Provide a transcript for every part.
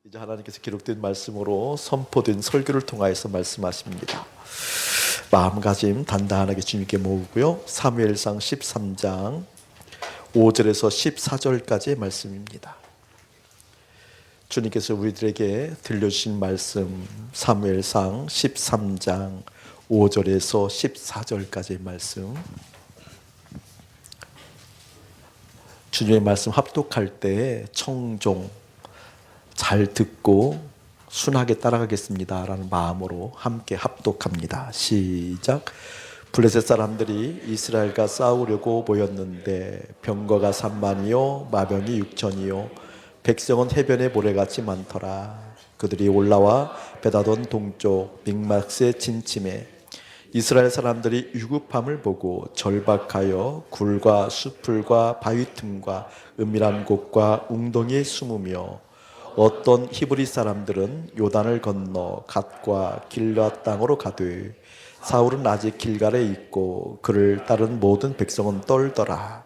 이제 하나님께서 기록된 말씀으로 선포된 설교를 통하여서 말씀하십니다. 마음가짐 단단하게 주님께 모으고요. 사무엘상 13장 5절에서 14절까지의 말씀입니다. 주님께서 우리들에게 들려주신 말씀 사무엘상 13장 5절에서 14절까지의 말씀, 주님의 말씀 합독할 때 청종 잘 듣고 순하게 따라가겠습니다 라는 마음으로 함께 합독합니다. 시작. 블레셋 사람들이 이스라엘과 싸우려고 모였는데 병거가 3만이요 마병이 6천이요 백성은 해변의 모래같이 많더라. 그들이 올라와 베다돈 동쪽 믹마스에 진침해 이스라엘 사람들이 유급함을 보고 절박하여 굴과 수풀과 바위 틈과 은밀한 곳과 웅덩이에 숨으며 어떤 히브리 사람들은 요단을 건너 갓과 길앗 땅으로 가되 사울은 아직 길갈에 있고 그를 따른 모든 백성은 떨더라.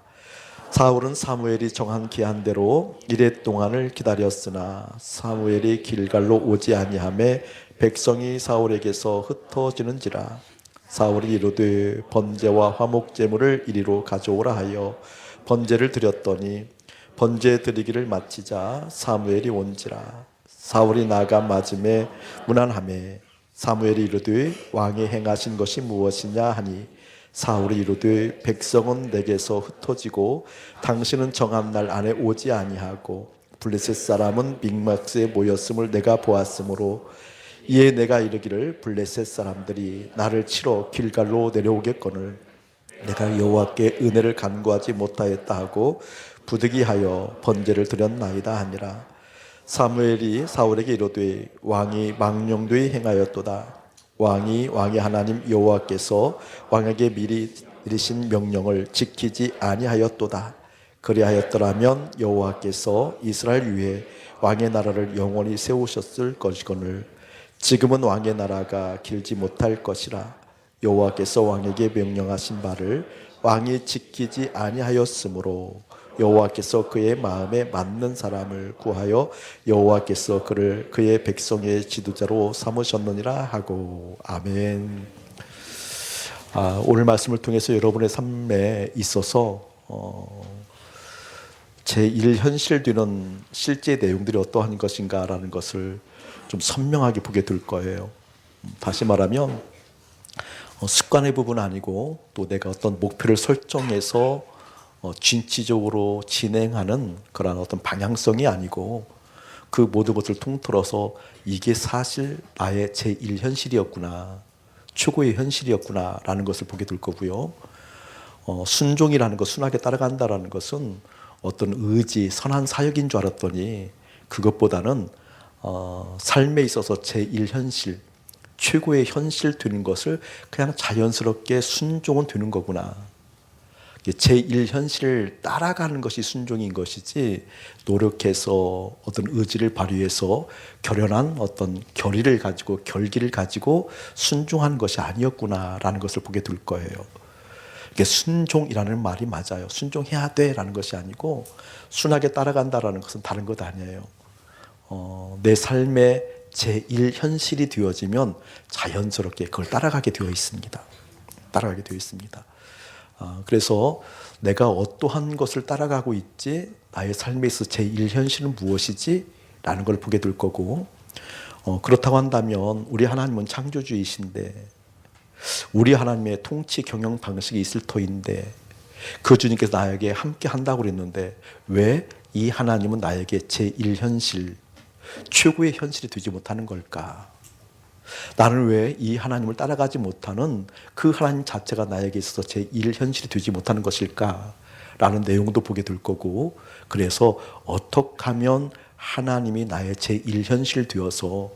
사울은 사무엘이 정한 기한대로 이레 동안을 기다렸으나 사무엘이 길갈로 오지 아니하매 백성이 사울에게서 흩어지는지라. 사울이 이르되 번제와 화목 제물을 이리로 가져오라 하여 번제를 드렸더니 번제 드리기를 마치자 사무엘이 온지라. 사울이 나가 맞음에 무난하매 사무엘이 이르되 왕이 행하신 것이 무엇이냐 하니 사울이 이르되 백성은 내게서 흩어지고 당신은 정한 날 안에 오지 아니하고 블레셋 사람은 믹마스에 모였음을 내가 보았으므로 이에 내가 이르기를 블레셋 사람들이 나를 치러 길갈로 내려오겠거늘 내가 여호와께 은혜를 간구하지 못하였다 하고 부득이하여 번제를 드렸나이다 하니라. 사무엘이 사울에게 이르되 왕이 망령되이 행하였도다. 왕의 하나님 여호와께서 왕에게 미리 내리신 명령을 지키지 아니하였도다. 그리하였더라면 여호와께서 이스라엘 위에 왕의 나라를 영원히 세우셨을 것이거늘 지금은 왕의 나라가 길지 못할 것이라. 여호와께서 왕에게 명령하신 바를 왕이 지키지 아니하였으므로 여호와께서 그의 마음에 맞는 사람을 구하여 여호와께서 그를 그의 백성의 지도자로 삼으셨느니라 하고. 아멘. 오늘 말씀을 통해서 여러분의 삶에 있어서 제1현실 뒤는 실제 내용들이 어떠한 것인가라는 것을 좀 선명하게 보게 될 거예요. 다시 말하면 습관의 부분은 아니고 또 내가 어떤 목표를 설정해서 진취적으로 진행하는 그런 어떤 방향성이 아니고 그 모든 것을 통틀어서 이게 사실 나의 제1현실이었구나, 최고의 현실이었구나 라는 것을 보게 될 거고요. 순종이라는 것, 순하게 따라간다라는 것은 어떤 의지, 선한 사역인 줄 알았더니 그것보다는 삶에 있어서 제1현실, 최고의 현실 되는 것을 그냥 자연스럽게 순종은 되는 거구나. 제1현실을 따라가는 것이 순종인 것이지 노력해서 어떤 의지를 발휘해서 결연한 어떤 결의를 가지고 결기를 가지고 순종하는 것이 아니었구나라는 것을 보게 될 거예요. 이게 순종이라는 말이 맞아요. 순종해야 돼라는 것이 아니고 순하게 따라간다라는 것은 다른 것 아니에요. 내 삶의 제1현실이 되어지면 자연스럽게 그걸 따라가게 되어 있습니다. 따라가게 되어 있습니다. 그래서 내가 어떠한 것을 따라가고 있지, 나의 삶에 있어 제1현실은 무엇이지? 라는 걸 보게 될 거고, 그렇다고 한다면 우리 하나님은 창조주이신데 우리 하나님의 통치 경영 방식이 있을 터인데 그 주님께서 나에게 함께 한다고 그랬는데 왜 이 하나님은 나에게 제1현실, 최고의 현실이 되지 못하는 걸까? 나는 왜 이 하나님을 따라가지 못하는 그 하나님 자체가 나에게 있어서 제1현실이 되지 못하는 것일까? 라는 내용도 보게 될 거고, 그래서 어떻게 하면 하나님이 나의 제1현실 되어서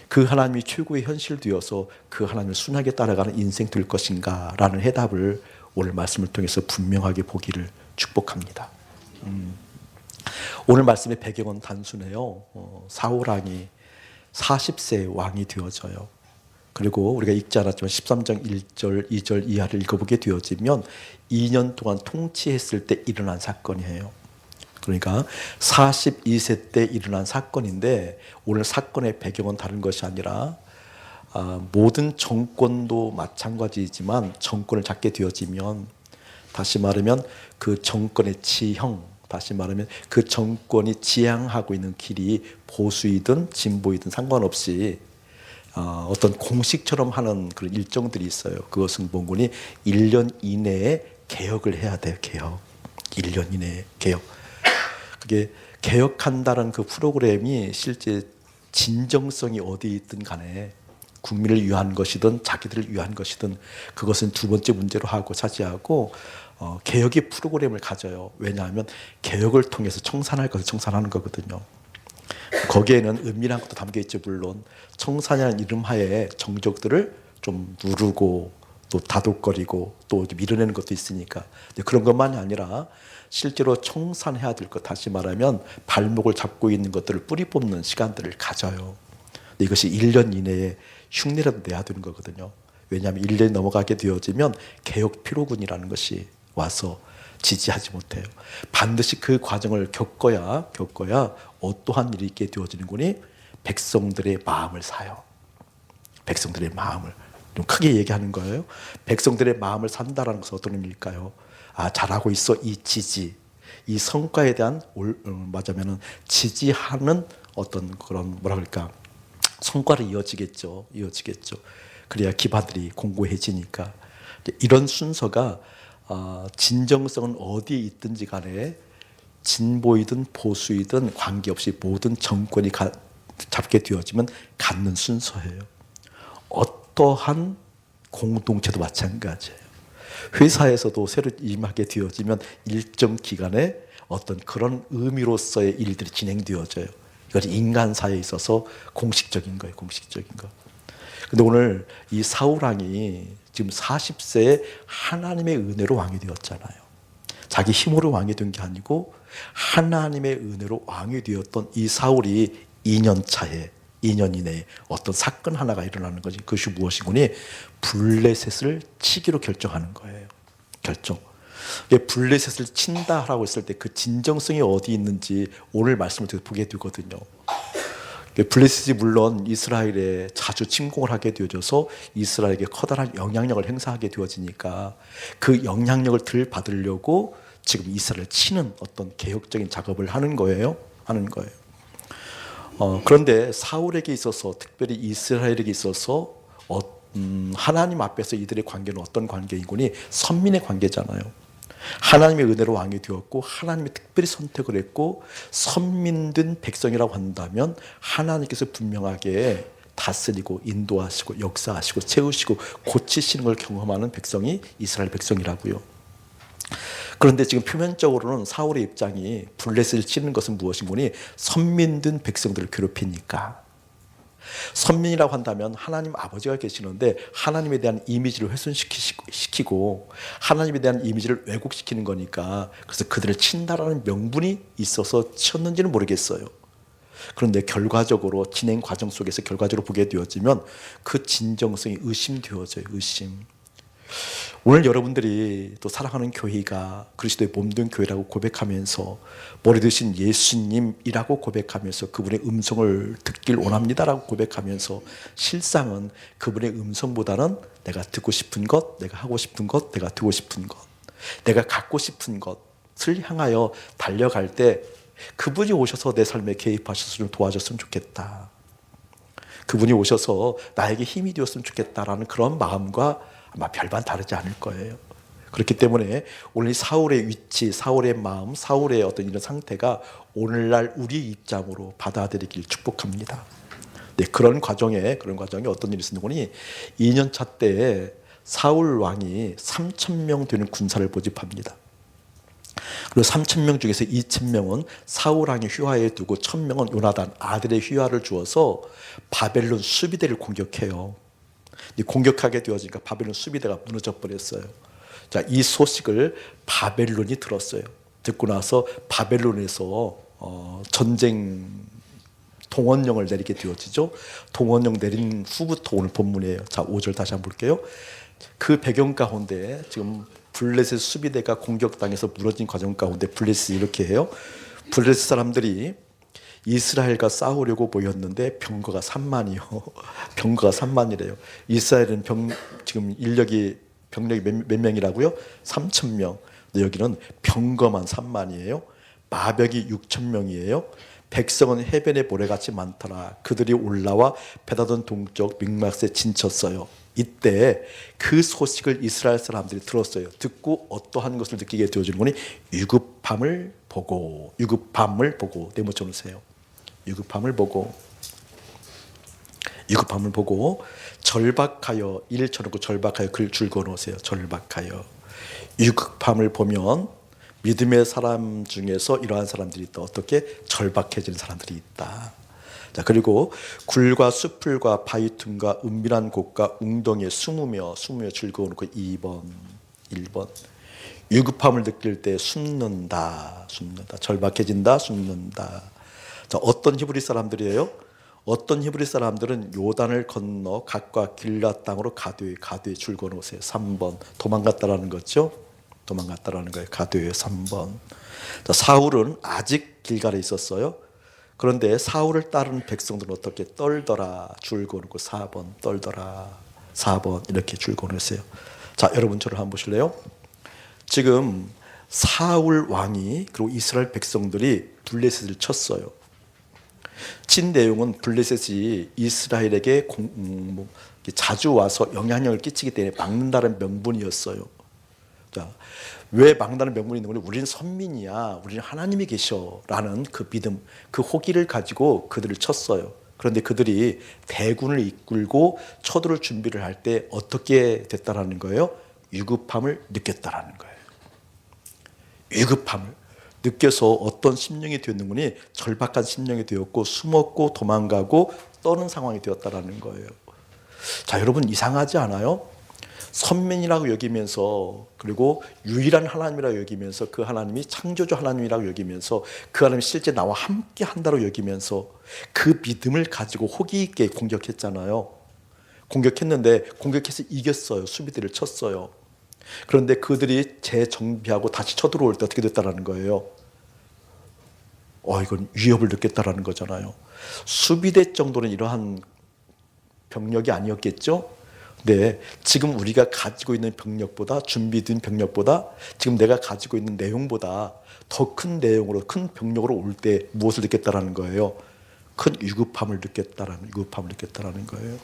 그 하나님이 최고의 현실 되어서 그 하나님을 순하게 따라가는 인생 될 것인가? 라는 해답을 오늘 말씀을 통해서 분명하게 보기를 축복합니다. 오늘 말씀의 배경은 단순해요. 사울 왕이 40세 왕이 되어져요. 그리고 우리가 읽지 않았지만 13장 1절, 2절 이하를 읽어보게 되어지면 2년 동안 통치했을 때 일어난 사건이에요. 그러니까 42세 때 일어난 사건인데 오늘 사건의 배경은 다른 것이 아니라 모든 정권도 마찬가지이지만 정권을 잡게 되어지면 다시 말하면 그 정권의 지형, 다시 말하면 그 정권이 지향하고 있는 길이 보수이든 진보이든 상관없이 어떤 공식처럼 하는 그런 일정들이 있어요. 그것은 뭔고니 1년 이내에 개혁을 해야 돼요. 개혁. 1년 이내에 개혁. 그게 개혁한다는 그 프로그램이 실제 진정성이 어디에 있든 간에 국민을 위한 것이든 자기들을 위한 것이든 그것은 두 번째 문제로 하고 차지하고 개혁의 프로그램을 가져요. 왜냐하면 개혁을 통해서 청산할 것을 청산하는 거거든요. 거기에는 은밀한 것도 담겨 있죠. 물론 청산이라는 이름 하에 정적들을 좀 누르고 또 다독거리고 또 밀어내는 것도 있으니까 그런 것만이 아니라 실제로 청산해야 될 것, 다시 말하면 발목을 잡고 있는 것들을 뿌리 뽑는 시간들을 가져요. 이것이 1년 이내에 흉내라도 내야 되는 거거든요. 왜냐하면 1년이 넘어가게 되어지면 개혁 피로군이라는 것이 와서 지지하지 못해요. 반드시 그 과정을 겪어야 어떠한 일이 있게 되어지는 거니 백성들의 마음을 사요. 백성들의 마음을 좀 크게 얘기하는 거예요. 백성들의 마음을 산다라는 것은 어떤 의미일까요? 잘하고 있어, 이 지지, 이 성과에 대한 맞으면은 지지하는 어떤 그런 뭐라 그럴까 성과를 이어지겠죠. 그래야 기반들이 공고해지니까 이런 순서가 진정성은 어디에 있든지 간에 진보이든 보수이든 관계없이 모든 정권이 잡게 되어지면 갖는 순서예요. 어떠한 공동체도 마찬가지예요. 회사에서도 새로 임하게 되어지면 일정 기간에 어떤 그런 의미로서의 일들이 진행되어져요. 이것이 인간사에 있어서 공식적인 거예요. 공식적인 거. 근데 오늘 이 사울왕이 지금 40세에 하나님의 은혜로 왕이 되었잖아요. 자기 힘으로 왕이 된 게 아니고 하나님의 은혜로 왕이 되었던 이 사울이 2년 차에 2년 이내에 어떤 사건 하나가 일어나는 거지. 그것이 무엇이고니 블레셋을 치기로 결정하는 거예요. 결정. 블레셋을 친다라고 했을 때 그 진정성이 어디 있는지 오늘 말씀을 보게 되거든요. 블레셋이 물론 이스라엘에 자주 침공을 하게 되어져서 이스라엘에게 커다란 영향력을 행사하게 되어지니까 그 영향력을 덜 받으려고 지금 이스라엘을 치는 어떤 개혁적인 작업을 하는 거예요. 그런데 사울에게 있어서 특별히 이스라엘에게 있어서 하나님 앞에서 이들의 관계는 어떤 관계이고니 선민의 관계잖아요. 하나님의 은혜로 왕이 되었고 하나님이 특별히 선택을 했고 선민된 백성이라고 한다면 하나님께서 분명하게 다스리고 인도하시고 역사하시고 채우시고 고치시는 걸 경험하는 백성이 이스라엘 백성이라고요. 그런데 지금 표면적으로는 사울의 입장이 블레셋을 치는 것은 무엇이고니 선민된 백성들을 괴롭히니까. 선민이라고 한다면 하나님 아버지가 계시는데 하나님에 대한 이미지를 훼손시키고 하나님에 대한 이미지를 왜곡시키는 거니까 그래서 그들을 친다라는 명분이 있어서 쳤는지는 모르겠어요. 그런데 결과적으로 진행 과정 속에서 결과적으로 보게 되어지면 그 진정성이 의심되어져요. 의심. 오늘 여러분들이 또 사랑하는 교회가 그리스도의 몸된 교회라고 고백하면서 머리 드신 예수님이라고 고백하면서 그분의 음성을 듣길 원합니다라고 고백하면서 실상은 그분의 음성보다는 내가 듣고 싶은 것, 내가 하고 싶은 것, 내가 두고 싶은 것, 내가 갖고 싶은 것을 향하여 달려갈 때 그분이 오셔서 내 삶에 개입하셔서 좀 도와줬으면 좋겠다. 그분이 오셔서 나에게 힘이 되었으면 좋겠다라는 그런 마음과 아마 별반 다르지 않을 거예요. 그렇기 때문에 오늘 사울의 위치, 사울의 마음, 사울의 어떤 이런 상태가 오늘날 우리 입장으로 받아들이길 축복합니다. 네, 그런 과정에 어떤 일이 있었는 거니 2년 차 때에 사울 왕이 3,000명 되는 군사를 모집합니다. 그리고 3,000명 중에서 2,000명은 사울 왕의 휘하에 두고 1,000명은 요나단 아들의 휘하를 주어서 바벨론 수비대를 공격해요. 공격하게 되어지니까 바벨론 수비대가 무너져 버렸어요. 자, 이 소식을 바벨론이 들었어요. 듣고 나서 바벨론에서 전쟁 동원령을 내리게 되어지죠. 동원령 내린 후부터 오늘 본문이에요. 자, 5절 다시 한번 볼게요. 그 배경 가운데 지금 블레셋 수비대가 공격당해서 무너진 과정 가운데 블레셋이 이렇게 해요. 블레셋 사람들이 이스라엘과 싸우려고 모였는데 병거가 3만이요. 병거가 3만이래요. 이스라엘은 지금 병력이 몇 명이라고요? 3,000명. 근데 여기는 병거만 3만이에요. 마병이 6,000명이에요. 백성은 해변의 모래같이 많더라. 그들이 올라와 베다돈 동쪽 믹맛에 진쳤어요. 이때 그 소식을 이스라엘 사람들이 들었어요. 듣고 어떠한 것을 느끼게 되어주는 거니? 유급함을 보고 네모쳐 놓으세요. 유급함을 보고 절박하여, 일 쳐놓고 절박하여 글 줄 그어놓으세요. 절박하여. 유급함을 보면 믿음의 사람 중에서 이러한 사람들이 있다. 어떻게? 절박해지는 사람들이 있다. 자, 그리고 굴과 수풀과 바위 틈과 은밀한 곳과 웅덩이에 숨으며 즐거워놓고 2번. 유급함을 느낄 때 숨는다. 절박해진다. 숨는다. 자, 어떤 히브리 사람들이에요? 어떤 히브리 사람들은 요단을 건너 갓과 길앗 땅으로 가드에 줄거 놓으세요. 3번. 도망갔다라는 거죠. 도망갔다라는 거예요. 가드에 3번. 자, 사울은 아직 길갈에 있었어요. 그런데 사울을 따르는 백성들은 어떻게? 떨더라. 줄거 놓고 4번. 떨더라. 4번. 이렇게 줄거 놓으세요. 자, 여러분 저를 한번 보실래요? 지금 사울 왕이 그리고 이스라엘 백성들이 블레셋을 쳤어요. 친 내용은 블레셋이 이스라엘에게 자주 와서 영향력을 끼치기 때문에 막는다는 명분이었어요. 자, 왜 막는다는 명분이 있는 거니? 우리는 선민이야, 우리는 하나님이 계셔라는 그 믿음, 그 호기를 가지고 그들을 쳤어요. 그런데 그들이 대군을 이끌고 쳐들을 준비를 할 때 어떻게 됐다라는 거예요? 유급함을 느꼈다라는 거예요. 유급함을 느껴서 어떤 심령이 되었는 거니? 절박한 심령이 되었고 숨었고 도망가고 떠는 상황이 되었다라는 거예요. 자, 여러분 이상하지 않아요? 선민이라고 여기면서, 그리고 유일한 하나님이라고 여기면서, 그 하나님이 창조주 하나님이라고 여기면서, 그 하나님이 실제 나와 함께 한다고 여기면서 그 믿음을 가지고 호기 있게 공격했잖아요. 공격했는데 공격해서 이겼어요. 수비들을 쳤어요. 그런데 그들이 재정비하고 다시 쳐들어올 때 어떻게 됐다라는 거예요? 이건 위협을 느꼈다라는 거잖아요. 수비대 정도는 이러한 병력이 아니었겠죠? 네, 지금 우리가 가지고 있는 병력보다, 준비된 병력보다, 지금 내가 가지고 있는 내용보다 더 큰 내용으로, 큰 병력으로 올 때 무엇을 느꼈다라는 거예요? 큰 유급함을 느꼈다라는 거예요.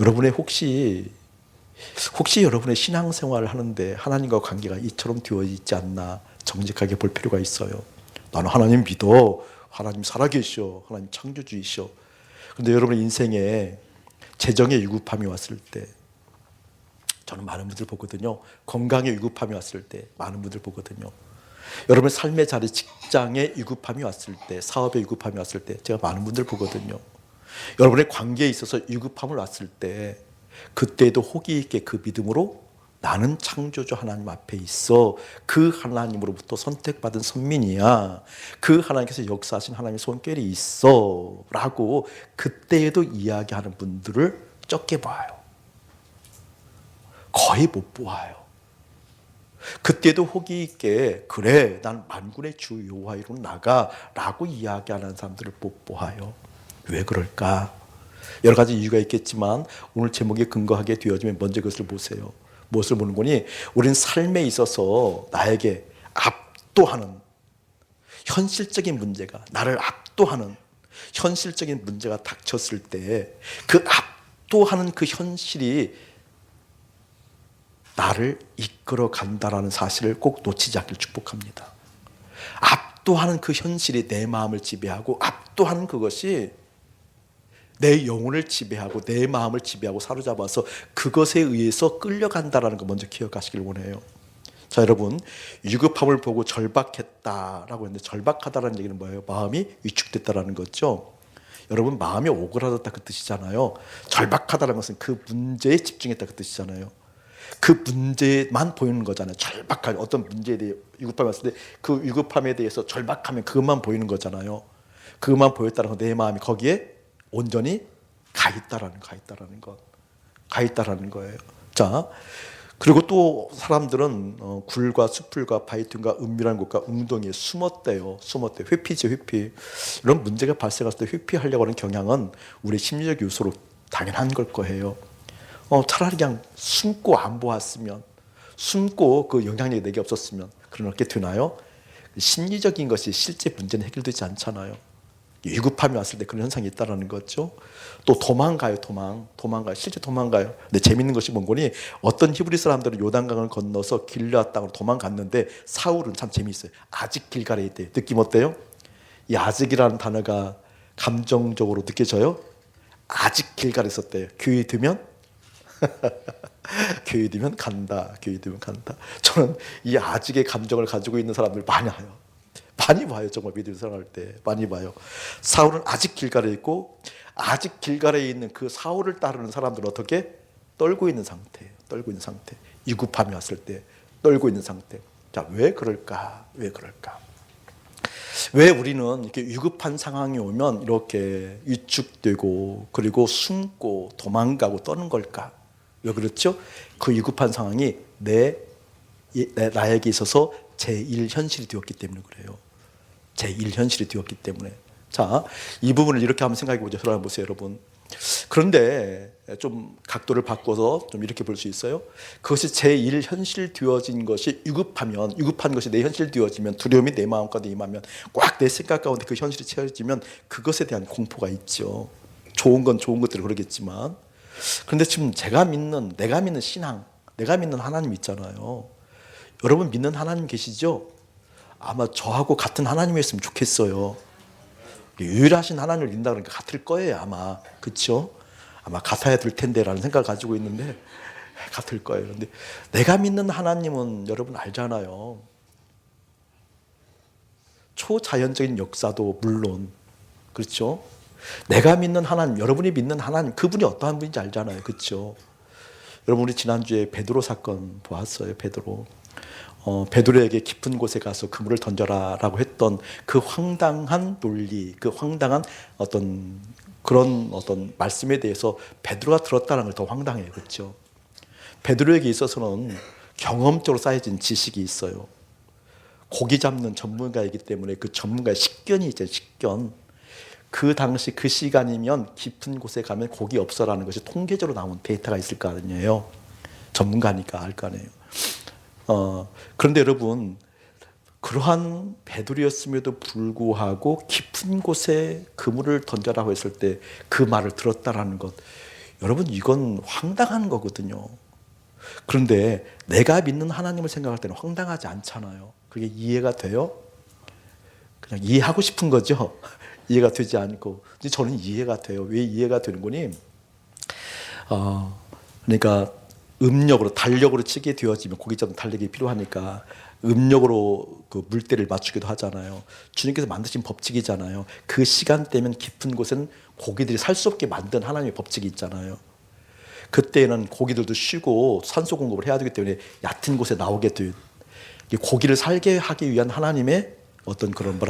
여러분의 혹시 여러분의 신앙생활을 하는데 하나님과 관계가 이처럼 되어 있지 않나 정직하게 볼 필요가 있어요. 나는 하나님 믿어. 하나님 살아계셔. 하나님 창조주이셔. 그런데 여러분의 인생에 재정의 유급함이 왔을 때, 저는 많은 분들 보거든요. 건강의 유급함이 왔을 때 많은 분들 보거든요. 여러분의 삶의 자리, 직장의 유급함이 왔을 때, 사업의 유급함이 왔을 때 제가 많은 분들 보거든요. 여러분의 관계에 있어서 유급함을 왔을 때, 그때도 호기 있게 그 믿음으로 나는 창조주 하나님 앞에 있어. 그 하나님으로부터 선택받은 선민이야. 그 하나님께서 역사하신 하나님의 손길이 있어. 라고 그때에도 이야기하는 분들을 적게 봐요. 거의 못 보아요. 그때도 호기 있게 그래 난 만군의 주 여호와 이로 나가 라고 이야기하는 사람들을 못 보아요. 왜 그럴까? 여러 가지 이유가 있겠지만 오늘 제목에 근거하게 되어지면 먼저 그것을 보세요. 무엇을 보는 거니? 우리는 삶에 있어서 나에게 압도하는 현실적인 문제가, 나를 압도하는 현실적인 문제가 닥쳤을 때 그 압도하는 그 현실이 나를 이끌어 간다라는 사실을 꼭 놓치지 않길 축복합니다. 압도하는 그 현실이 내 마음을 지배하고, 압도하는 그것이 내 영혼을 지배하고 내 마음을 지배하고 사로잡아서 그것에 의해서 끌려간다라는 거 먼저 기억하시길 원해요. 자, 여러분, 유급함을 보고 절박했다라고 했는데, 절박하다라는 얘기는 뭐예요? 마음이 위축됐다라는 거죠. 여러분, 마음이 오그라졌다 그 뜻이잖아요. 절박하다는 것은 그 문제에 집중했다 그 뜻이잖아요. 그 문제만 보이는 거잖아요. 절박한 어떤 문제에 대해 유급함이 왔을 때 그 유급함에 대해서 절박하면 그것만 보이는 거잖아요. 그것만 보였다는 건 내 마음이 거기에 온전히 가 있다라는 것. 가 있다라는 거예요. 자, 그리고 또 사람들은 굴과 수풀과 바위틈과 은밀한 곳과 웅덩이에 숨었대요. 숨었대요. 회피죠, 회피. 이런 문제가 발생했을 때 회피하려고 하는 경향은 우리 심리적 요소로 당연한 걸 거예요. 차라리 그냥 숨고 안 보았으면, 숨고 그 영향력이 내게 없었으면, 그렇게 되나요? 심리적인 것이 실제 문제는 해결되지 않잖아요. 위급함이 왔을 때 그런 현상이 있다는 거죠. 또 도망가요, 도망가요. 실제 도망가요. 근데 재밌는 것이 뭔거니, 어떤 히브리 사람들은 요단강을 건너서 길르앗 땅으로 도망갔는데 사울은 참 재미있어요. 아직 길가에 있대요. 느낌 어때요? 이 아직이라는 단어가 감정적으로 느껴져요? 아직 길가에 있었대요. 교회 들면 교회 들면 간다. 교회 들면 간다. 저는 이 아직의 감정을 가지고 있는 사람들 많이 봐요. 정말 믿음을 생활할 때 많이 봐요. 사울은 아직 길가에 있고, 아직 길가에 있는 그 사울을 따르는 사람들은 어떻게? 떨고 있는 상태예요. 떨고 있는 상태. 위급함이 왔을 때 떨고 있는 상태. 자, 왜 그럴까? 왜 그럴까? 왜 우리는 이렇게 위급한 상황이 오면 이렇게 위축되고, 그리고 숨고 도망가고 떠는 걸까? 왜 그렇죠? 그 위급한 상황이 나에게 있어서 제1현실이 되었기 때문에 그래요. 제1현실이 되었기 때문에. 자, 이 부분을 이렇게 한번 생각해 보죠. 보세요, 여러분. 그런데 좀 각도를 바꿔서 좀 이렇게 볼 수 있어요. 그것이 제1현실 되어진 것이 위급한 것이 내 현실 되어지면, 두려움이 내 마음 가운데 임하면, 꽉 내 생각 가운데 그 현실이 채워지면 그것에 대한 공포가 있죠. 좋은 건 좋은 것대로 그러겠지만. 그런데 지금 내가 믿는 신앙, 내가 믿는 하나님 있잖아요. 여러분 믿는 하나님 계시죠? 아마 저하고 같은 하나님이었으면 좋겠어요. 유일하신 하나님을 믿는다 그러니까 같을 거예요, 아마. 그렇죠? 아마 같아야 될 텐데라는 생각을 가지고 있는데 같을 거예요. 그런데 내가 믿는 하나님은 여러분 알잖아요. 초자연적인 역사도 물론, 그렇죠? 내가 믿는 하나님, 여러분이 믿는 하나님, 그분이 어떠한 분인지 알잖아요. 그렇죠? 여러분, 우리 지난주에 베드로 사건 보았어요. 베드로에게 깊은 곳에 가서 그물을 던져라라고 했던 그 황당한 논리, 그 황당한 그런 말씀에 대해서 베드로가 들었다는 걸 더 황당해요. 그렇죠? 베드로에게 있어서는 경험적으로 쌓여진 지식이 있어요. 고기 잡는 전문가이기 때문에 그 전문가의 식견이 있잖아요. 식견. 그 당시 그 시간이면 깊은 곳에 가면 고기 없어라는 것이 통계적으로 나온 데이터가 있을 거 아니에요. 전문가니까 알 거 아니에요. 그런데 여러분, 그러한 베드로였음에도 불구하고 깊은 곳에 그물을 던져라고 했을 때 그 말을 들었다라는 것, 여러분 이건 황당한 거거든요. 그런데 내가 믿는 하나님을 생각할 때는 황당하지 않잖아요. 그게 이해가 돼요? 그냥 이해하고 싶은 거죠. 이해가 되지 않고. 근데 저는 이해가 돼요. 왜 이해가 되는 거니? 그러니까 달력으로 치게 되어지면, 고기 잡는 달력이 필요하니까 음력으로 그 물때를 맞추기도 하잖아요. 주님께서 만드신 법칙이잖아요. 그 시간대면 깊은 곳은 고기들이 살 수 없게 만든 하나님의 법칙이 있잖아요. 그때는 고기들도 쉬고 산소 공급을 해야 되기 때문에 얕은 곳에 나오게 된, 고기를 살게 하기 위한 하나님의 어떤 그런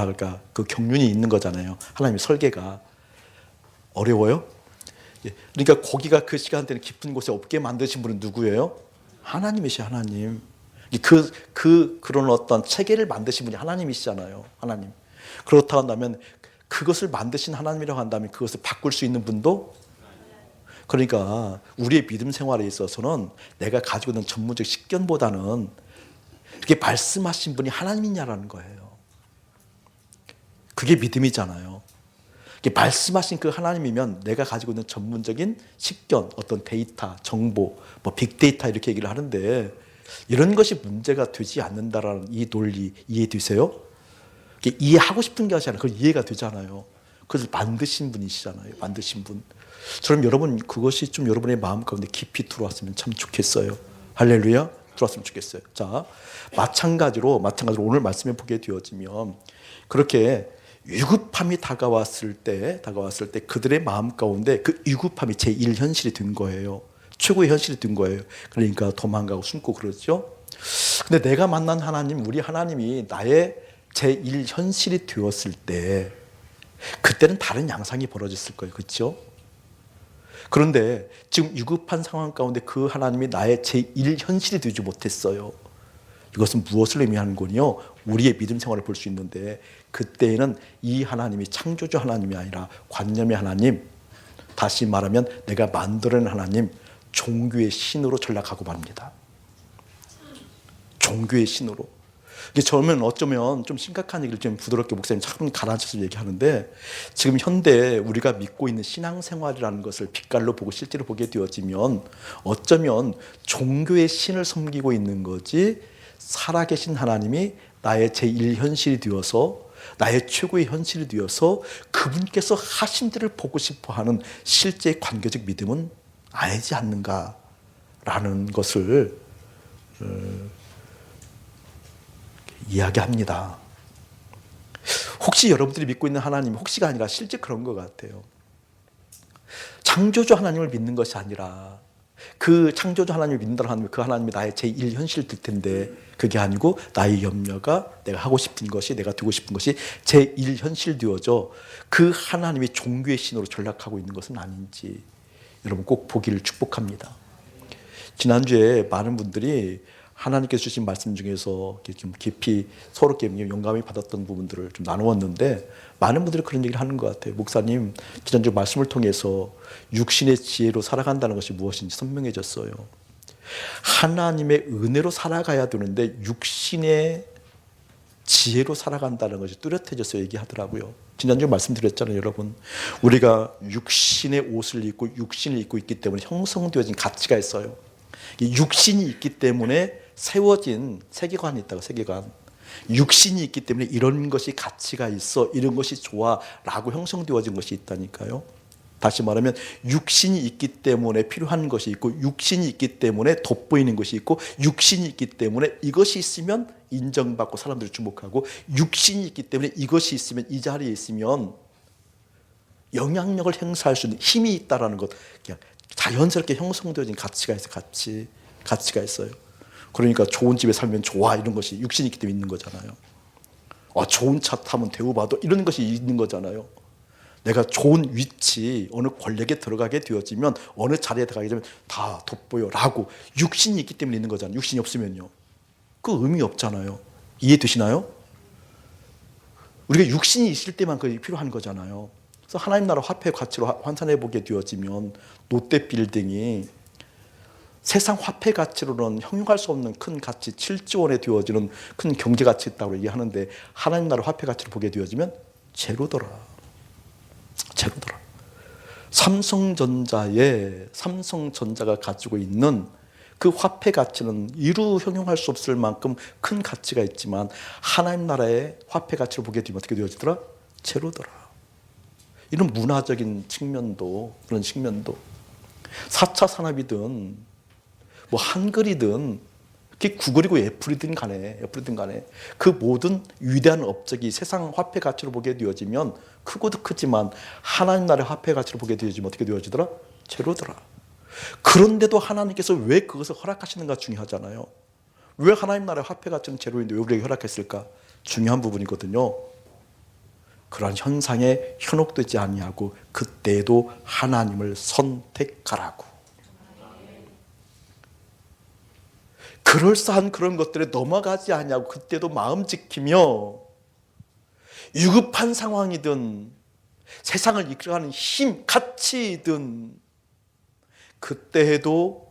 그 경륜이 있는 거잖아요. 하나님의 설계가. 어려워요? 그러니까 고기가 그 시간대는 깊은 곳에 없게 만드신 분은 누구예요? 하나님이시죠, 하나님. 그런 어떤 체계를 만드신 분이 하나님이시잖아요. 하나님. 그렇다 한다면 그것을 만드신 하나님이라고 한다면 그것을 바꿀 수 있는 분도, 그러니까 우리의 믿음 생활에 있어서는 내가 가지고 있는 전문적 식견보다는 이렇게 말씀하신 분이 하나님이냐라는 거예요. 그게 믿음이잖아요. 말씀하신 그 하나님이면 내가 가지고 있는 전문적인 식견, 어떤 데이터, 정보, 빅데이터 이렇게 얘기를 하는데, 이런 것이 문제가 되지 않는다라는 이 논리 이해되세요? 이해하고 싶은 게 아니라 그걸 이해가 되잖아요. 그것을 만드신 분이시잖아요. 만드신 분. 저는 여러분 그것이 좀 여러분의 마음 가운데 깊이 들어왔으면 참 좋겠어요. 할렐루야. 들어왔으면 좋겠어요. 자, 마찬가지로 오늘 말씀에 보게 되어지면, 그렇게 위급함이 다가왔을 때 그들의 마음 가운데 그 위급함이 제1현실이 된 거예요. 최고의 현실이 된 거예요. 그러니까 도망가고 숨고 그러죠. 근데 내가 만난 하나님, 우리 하나님이 나의 제1현실이 되었을 때, 그때는 다른 양상이 벌어졌을 거예요. 그렇죠? 그런데 지금 위급한 상황 가운데 그 하나님이 나의 제1현실이 되지 못했어요. 이것은 무엇을 의미하는 거요? 우리의 믿음 생활을 볼 수 있는데, 그때에는 이 하나님이 창조주 하나님이 아니라 관념의 하나님, 다시 말하면 내가 만들어낸 하나님, 종교의 신으로 전락하고 맙니다. 종교의 신으로. 이게 저는 어쩌면 좀 심각한 얘기를 좀 부드럽게 목사님 참 가라앉혀서 얘기하는데, 지금 현대 우리가 믿고 있는 신앙생활이라는 것을 빛깔로 보고 실제로 보게 되어지면 어쩌면 종교의 신을 섬기고 있는 거지, 살아계신 하나님이 나의 제1현실이 되어서, 나의 최고의 현실이 되어서 그분께서 하신 일을 보고 싶어하는 실제 관계적 믿음은 아니지 않는가라는 것을 이야기합니다. 혹시 여러분들이 믿고 있는 하나님이, 혹시가 아니라 실제 그런 것 같아요. 창조주 하나님을 믿는 것이 아니라, 그 창조주 하나님을 믿는다는 하나님, 그 하나님이 나의 제1현실이 될 텐데, 그게 아니고 나의 염려가, 내가 하고 싶은 것이, 내가 되고 싶은 것이 제1현실 되어져 그 하나님이 종교의 신으로 전락하고 있는 것은 아닌지 여러분 꼭 보기를 축복합니다. 지난주에 많은 분들이 하나님께서 주신 말씀 중에서 좀 깊이 서로께 용감히 받았던 부분들을 좀 나누었는데, 많은 분들이 그런 얘기를 하는 것 같아요. 목사님, 지난주 말씀을 통해서 육신의 지혜로 살아간다는 것이 무엇인지 선명해졌어요. 하나님의 은혜로 살아가야 되는데 육신의 지혜로 살아간다는 것이 뚜렷해져서 얘기하더라고요. 지난주 말씀드렸잖아요, 여러분. 우리가 육신의 옷을 입고 육신을 입고 있기 때문에 형성되어진 가치가 있어요. 육신이 있기 때문에 세워진 세계관이 있다고, 세계관. 육신이 있기 때문에 이런 것이 가치가 있어, 이런 것이 좋아 라고 형성되어진 것이 있다니까요. 다시 말하면 육신이 있기 때문에 필요한 것이 있고, 육신이 있기 때문에 돋보이는 것이 있고, 육신이 있기 때문에 이것이 있으면 인정받고 사람들이 주목하고, 육신이 있기 때문에 이것이 있으면, 이 자리에 있으면 영향력을 행사할 수 있는 힘이 있다라는 것, 그냥 자연스럽게 형성되어진 가치가 있어요. 가치가 있어요. 그러니까 좋은 집에 살면 좋아, 이런 것이 육신이 있기 때문에 있는 거잖아요. 좋은 차 타면 대우받아, 이런 것이 있는 거잖아요. 내가 좋은 위치, 어느 권력에 들어가게 되어지면, 어느 자리에 들어가게 되면 다 돋보여라고 육신이 있기 때문에 있는 거잖아요. 육신이 없으면요, 그 의미 없잖아요. 이해되시나요? 우리가 육신이 있을 때만 그게 필요한 거잖아요. 그래서 하나님 나라 화폐 가치로 환산해 보게 되어지면, 롯데 빌딩이 세상 화폐 가치로는 형용할 수 없는 큰 가치, 7조 원에 되어지는 큰 경제 가치 있다고 얘기하는데, 하나님 나라 화폐 가치로 보게 되어지면 제로더라. 삼성전자가 가지고 있는 그 화폐 가치는 이루 형용할 수 없을 만큼 큰 가치가 있지만, 하나님 나라의 화폐 가치로 보게 되면 어떻게 되어지더라? 제로더라. 이런 문화적인 측면도, 그런 측면도, 4차 산업이든 뭐 한글이든, 그게 구글이고 애플이든 간에 그 모든 위대한 업적이 세상 화폐 가치로 보게 되어지면 크고도 크지만, 하나님 나라의 화폐 가치로 보게 되어지면 어떻게 되어지더라? 제로더라. 그런데도 하나님께서 왜 그것을 허락하시는가 중요하잖아요. 왜 하나님 나라의 화폐 가치는 제로인데 왜 우리에게 허락했을까? 중요한 부분이거든요. 그러한 현상에 현혹되지 아니하고 그때도 하나님을 선택하라고. 그럴싸한 그런 것들에 넘어가지 아니하고 그때도 마음 지키며, 위급한 상황이든 세상을 이끌어가는 힘, 가치이든 그때에도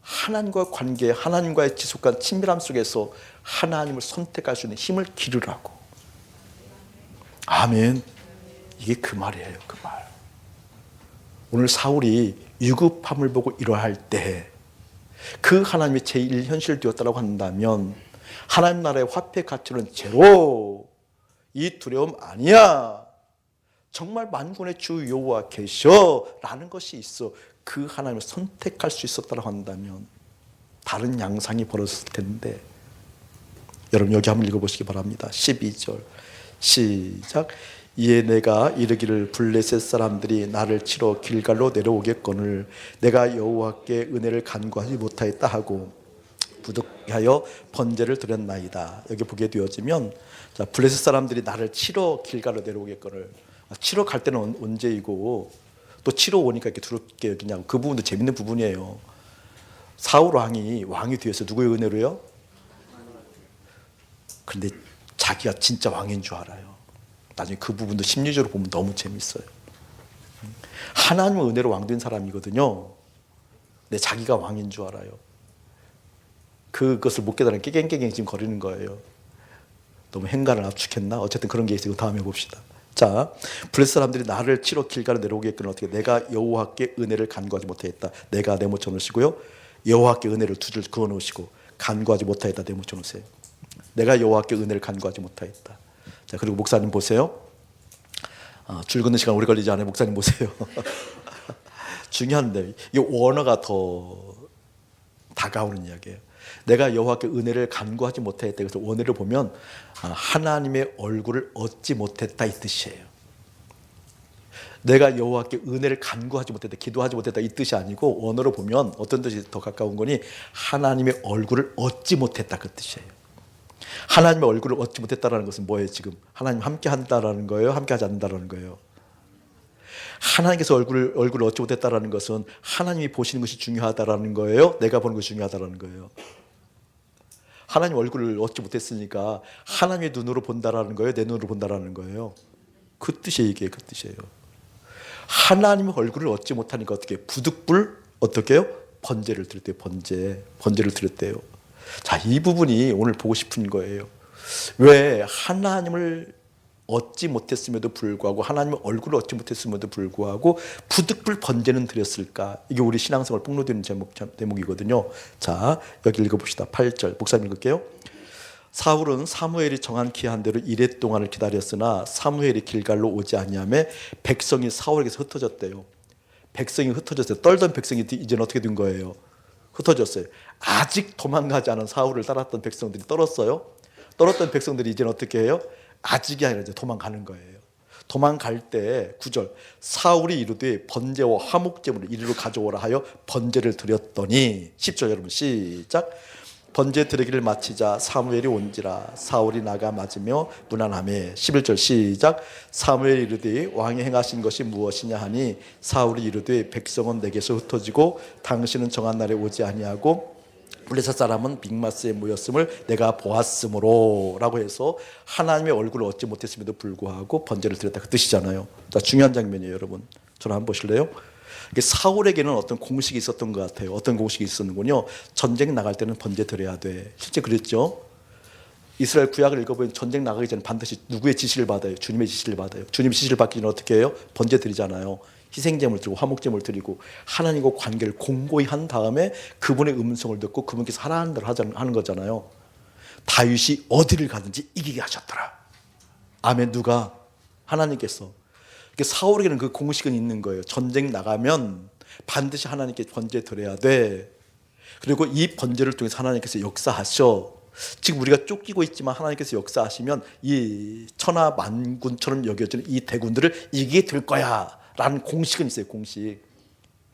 하나님과 관계, 하나님과의 지속한 친밀함 속에서 하나님을 선택할 수 있는 힘을 기르라고. 아멘. 이게 그 말이에요, 그 말. 오늘 사울이 위급함을 보고 이러할 때 그 하나님이 제1현실 되었다고 한다면, 하나님 나라의 화폐 가치는 제로, 이 두려움 아니야, 정말 만군의 주 여호와 계셔 라는 것이 있어 그 하나님을 선택할 수 있었다고 한다면 다른 양상이 벌어졌을 텐데, 여러분 여기 한번 읽어보시기 바랍니다. 12절 시작. 이에 내가 이르기를 블레셋 사람들이 나를 치러 길갈로 내려오겠거늘 내가 여호와께 은혜를 간구하지 못하였다 하고 부득하여 번제를 드렸나이다. 여기 보게 되어지면, 자, 블레셋 사람들이 나를 치러 길갈로 내려오겠거늘, 치러 갈 때는 언제이고 또 치러 오니까 이렇게 두렵게 여기냐고. 그 부분도 재밌는 부분이에요. 사울 왕이 뒤에서 누구의 은혜로요? 그런데 자기가 진짜 왕인 줄 알아요. 나중에 그 부분도 심리적으로 보면 너무 재밌어요. 하나님의 은혜로 왕된 사람이거든요. 근데 자기가 왕인 줄 알아요. 그것을 못 깨달은 깨갱깨갱 지금 거리는 거예요. 너무 행간을 압축했나? 어쨌든 그런 게 있어요. 다음에 봅시다. 자, 블레셋 사람들이 나를 치러 길가로 내려오게 했거든. 어떻게? 내가 여호와께 은혜를 간구하지 못하였다. 내가 내모쳐 놓으시고요. 여호와께 은혜를 두 줄 그어 놓으시고 간구하지 못하였다. 내모쳐 놓으세요. 내가 여호와께 은혜를 간구하지 못하였다. 자, 그리고 목사님 보세요. 줄 긋는 시간 오래 걸리지 않아요. 목사님 보세요. 중요한데 이 원어가 더 다가오는 이야기예요. 내가 여호와께 은혜를 간구하지 못했다. 그래서 원어를 보면 하나님의 얼굴을 얻지 못했다 이 뜻이에요. 내가 여호와께 은혜를 간구하지 못했다, 기도하지 못했다 이 뜻이 아니고 원어로 보면 어떤 뜻이 더 가까운 거니 하나님의 얼굴을 얻지 못했다 그 뜻이에요. 하나님의 얼굴을 얻지 못했다는 것은 뭐예요? 지금 하나님 함께 한다라는 거예요? 함께 하지 않는다라는 거예요? 하나님께서 얼굴을 얻지 못했다라는 것은 하나님이 보시는 것이 중요하다라는 거예요? 내가 보는 것이 중요하다라는 거예요? 하나님 얼굴을 얻지 못했으니까 하나님의 눈으로 본다라는 거예요? 내 눈으로 본다라는 거예요? 그 뜻이에요. 이게 그 뜻이에요. 하나님의 얼굴을 얻지 못하니까 어떻게 부득불 어떻게 해요? 번제를 드렸대요. 번제를 드렸대요. 자, 이 부분이 오늘 보고 싶은 거예요. 왜 하나님을 얻지 못했음에도 불구하고 하나님의 얼굴을 얻지 못했음에도 불구하고 부득불 번제는 드렸을까? 이게 우리 신앙생활 폭로되는 대목이거든요. 자, 여기 읽어봅시다. 8절 목사님 읽을게요. 사울은 사무엘이 정한 기한 대로 이레 동안을 기다렸으나 사무엘이 길갈로 오지 아니하매 백성이 사울에게서 흩어졌대요. 백성이 흩어졌어요. 떨던 백성이 이제는 어떻게 된 거예요? 흩어졌어요. 아직 도망가지 않은 사울을 따랐던 백성들이 떨었어요. 떨었던 백성들이 이제는 어떻게 해요? 아직이 아니라 이제 도망가는 거예요. 도망갈 때 9절 사울이 이르되 번제와 화목제물을 이리로 가져오라 하여 번제를 드렸더니 10절 여러분 시작. 번제 드리기를 마치자 사무엘이 온지라 사울이 나가 맞으며 무난하매 11절 시작. 사무엘이 이르되 왕이 행하신 것이 무엇이냐 하니 사울이 이르되 백성은 내게서 흩어지고 당신은 정한 날에 오지 아니하고 블레셋 사람은 빅마스에 모였음을 내가 보았으므로 라고 해서 하나님의 얼굴을 얻지 못했음에도 불구하고 번제를 드렸다 그 뜻이잖아요. 자, 중요한 장면이에요. 여러분 저를 한번 보실래요? 사울에게는 어떤 공식이 있었던 것 같아요. 어떤 공식이 있었는군요. 전쟁 나갈 때는 번제 드려야 돼. 실제 그랬죠. 이스라엘 구약을 읽어보면 전쟁 나가기 전에 반드시 누구의 지시를 받아요? 주님의 지시를 받아요. 주님의 지시를 받기 전에 어떻게 해요? 번제 드리잖아요. 희생제물 드리고 화목제물 드리고 하나님과 관계를 공고히 한 다음에 그분의 음성을 듣고 그분께서 하라는 대로 하는 거잖아요. 다윗이 어디를 가든지 이기게 하셨더라. 아멘. 누가? 하나님께서. 사울에게는 그 공식은 있는 거예요. 전쟁 나가면 반드시 하나님께 번제 드려야 돼. 그리고 이 번제를 통해서 하나님께서 역사하셔. 지금 우리가 쫓기고 있지만 하나님께서 역사하시면 이 천하 만군처럼 여겨지는 이 대군들을 이기게 될 거야 라는 공식은 있어요.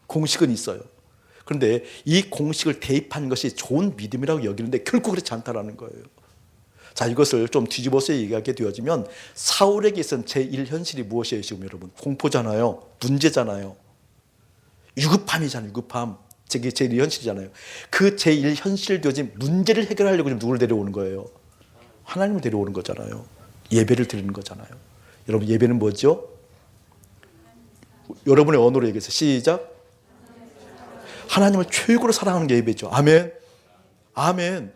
공식은 있어요. 그런데 이 공식을 대입한 것이 좋은 믿음이라고 여기는데 결코 그렇지 않다라는 거예요. 자, 이것을 좀 뒤집어서 얘기하게 되어지면 사울에게 있어서 제1현실이 무엇이에요? 지금 여러분 공포잖아요. 문제잖아요. 유급함이잖아요. 유급함. 저게 제1현실이잖아요. 그 제1현실 되어진 문제를 해결하려고 지금 누구를 데려오는 거예요? 하나님을 데려오는 거잖아요. 예배를 드리는 거잖아요. 여러분 예배는 뭐죠? 여러분의 언어로 얘기해서 시작. 하나님을 최고로 사랑하는 게 예배죠. 아멘. 아멘.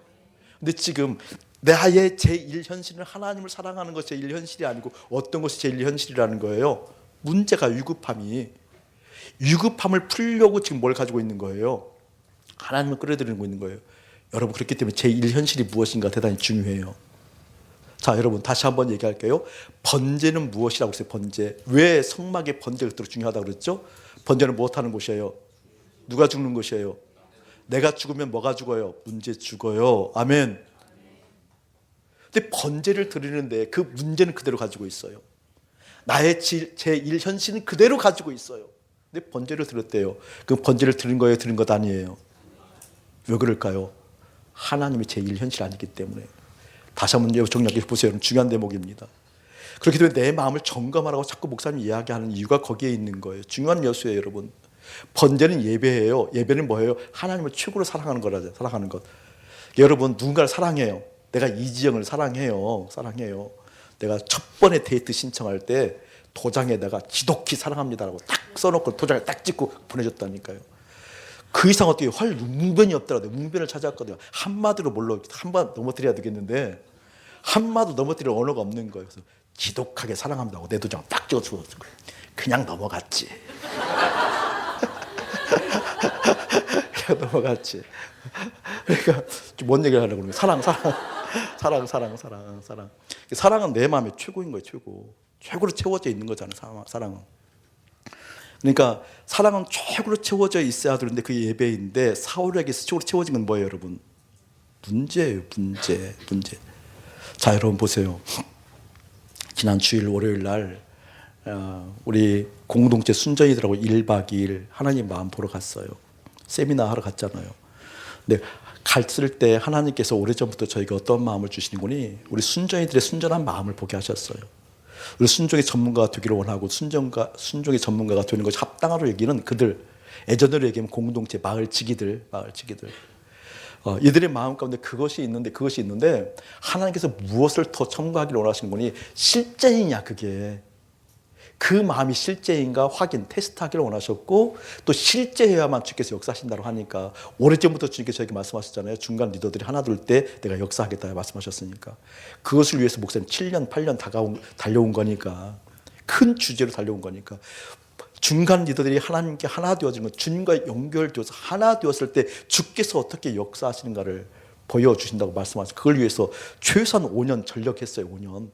근데 지금 나의 제1현실은 하나님을 사랑하는 것이 제1현실이 아니고 어떤 것이 제1현실이라는 거예요? 문제가 유급함을 풀려고 지금 뭘 가지고 있는 거예요? 하나님을 끌어들이고 있는 거예요. 여러분 그렇기 때문에 제1현실이 무엇인가 대단히 중요해요. 자, 여러분 다시 한번 얘기할게요. 번제는 무엇이라고 했어요? 번제. 왜 성막의 번제가 그렇게 중요하다고 그랬죠? 번제는 무엇하는 곳이에요? 누가 죽는 곳이에요? 내가 죽으면 뭐가 죽어요? 문제 죽어요. 아멘. 근데 번제를 드리는데 그 문제는 그대로 가지고 있어요. 나의 제1현실은 그대로 가지고 있어요. 근데 번제를 드렸대요. 그 번제를 드린 거예요? 드린 것 아니에요? 왜 그럴까요? 하나님이 제1현실 아니기 때문에. 다시 한번 정리해 보세요. 중요한 대목입니다. 그렇기 때문에 내 마음을 점검하라고 자꾸 목사님이 이야기하는 이유가 거기에 있는 거예요. 중요한 요소예요, 여러분. 번제는 예배예요. 예배는 뭐예요? 하나님을 최고로 사랑하는 거라죠. 사랑하는 것. 여러분, 누군가를 사랑해요. 내가 이지영을 사랑해요. 내가 첫 번에 데이트 신청할 때 도장에다가 지독히 사랑합니다라고 딱 써놓고 도장에 딱 찍고 보내줬다니까요. 그 이상 어떻게 할 웅변이 없더라도 웅변을 찾았거든요. 한마디로 몰라, 한번 넘어뜨려야 되겠는데 한마디 넘어뜨릴 언어가 없는 거예요. 그래서 지독하게 사랑합니다고 내 도장 딱 찍어주고 그냥 넘어갔지. 그냥 넘어갔지. 그러니까 뭔 얘기를 하려고 그러면 사랑. 사랑은 내 마음의 최고인 거예요, 최고로 채워져 있는 거잖아요, 사랑은. 그러니까 사랑은 최고로 채워져 있어야 되는데 그게 예배인데 사울에게 최고로 채워진 건 뭐예요, 여러분? 문제예요, 문제. 자, 여러분 보세요. 지난 주일 월요일 날 우리 공동체 순전이들하고 1박 2일 하나님 마음 보러 갔어요. 세미나 하러 갔잖아요. 근데 갔을 때 하나님께서 오래전부터 저에게 어떤 마음을 주시는 거니? 우리 순전이들의 순전한 마음을 보게 하셨어요. 우리 순종의 전문가가 되기를 원하고 순종의 전문가가 되는 것이 합당하로 여기는 그들, 예전으로 얘기하면 공동체 마을 지기들. 이들의 마음 가운데 그것이 있는데 하나님께서 무엇을 더 첨가하기를 원하시는 거니? 실제이냐, 그게. 그 마음이 실제인가 확인, 테스트하기를 원하셨고 또 실제여야만 주께서 역사하신다고 하니까 오래전부터 주님께서 저에게 말씀하셨잖아요. 중간 리더들이 하나 둘 때 내가 역사하겠다 말씀하셨으니까 그것을 위해서 목사님 7년, 8년 달려온 거니까 큰 주제로 달려온 거니까 중간 리더들이 하나님께 하나 되어지는 것, 주님과 연결되어서 하나 되었을 때 주께서 어떻게 역사하시는가를 보여주신다고 말씀하셨어요. 그걸 위해서 최소한 5년 전력했어요. 5년.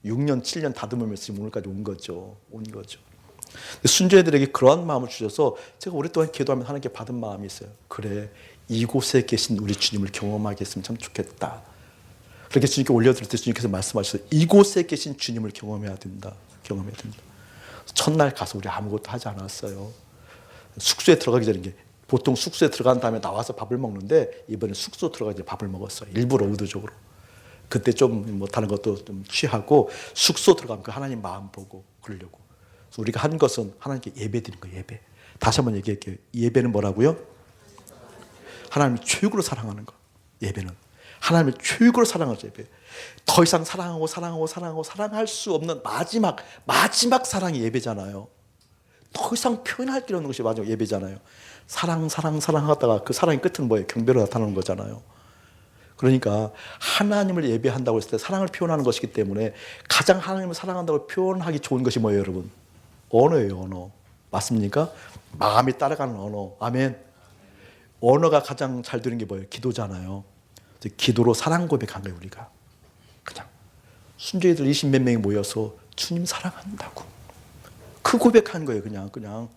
6년, 7년 다듬으면서 지금 오늘까지 온 거죠. 순전이들에게 그러한 마음을 주셔서 제가 오랫동안 기도하면서 하나님께 받은 마음이 있어요. 그래, 이곳에 계신 우리 주님을 경험하게 했으면 참 좋겠다. 그렇게 주님께 올려드릴 때 주님께서 말씀하셨어요. 이곳에 계신 주님을 경험해야 된다. 첫날 가서 우리 아무것도 하지 않았어요. 숙소에 들어가기 전에 보통 숙소에 들어간 다음에 나와서 밥을 먹는데 이번에 숙소 들어가기 전에 밥을 먹었어요. 일부러 의도적으로. 그때 좀 뭐 다른 것도 좀 취하고 숙소 들어가면 그 하나님 마음 보고 그러려고. 그래서 우리가 한 것은 하나님께 예배 드리는 거예요. 예배. 다시 한번 얘기할게요. 예배는 뭐라고요? 하나님을 최고로 사랑하는 거. 예배는 하나님을 최고로 사랑하죠. 예배. 더 이상 사랑하고 사랑할 수 없는 마지막 사랑이 예배잖아요. 더 이상 표현할 길 없는 것이 마지막 예배잖아요. 사랑하다가 그 사랑의 끝은 뭐예요? 경배로 나타나는 거잖아요. 그러니까 하나님을 예배한다고 했을 때 사랑을 표현하는 것이기 때문에 가장 하나님을 사랑한다고 표현하기 좋은 것이 뭐예요, 여러분? 언어예요, 언어. 맞습니까? 마음이 따라가는 언어. 아멘. 언어가 가장 잘 되는 게 뭐예요? 기도잖아요. 기도로 사랑 고백한 거예요, 우리가. 그냥 순교애들 20몇 명이 모여서 주님 사랑한다고 그 고백한 거예요. 그냥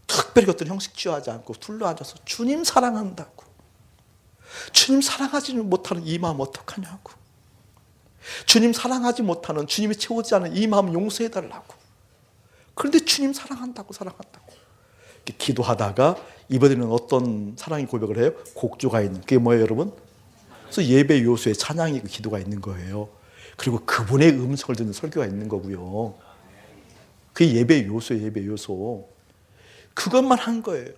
특별히 어떤 형식 취하지 않고 둘러앉아서 주님 사랑한다고. 주님 사랑하지는 못하는 이 마음 어떡하냐고. 주님 사랑하지 못하는, 주님이 채우지 않은 이 마음 용서해달라고. 그런데 주님 사랑한다고. 기도하다가 이번에는 어떤 사랑의 고백을 해요? 곡조가 있는. 그게 뭐예요, 여러분? 그래서 예배 요소에 찬양이 기도가 있는 거예요. 그리고 그분의 음성을 듣는 설교가 있는 거고요. 그게 예배 요소예요, 예배 요소. 그것만 한 거예요.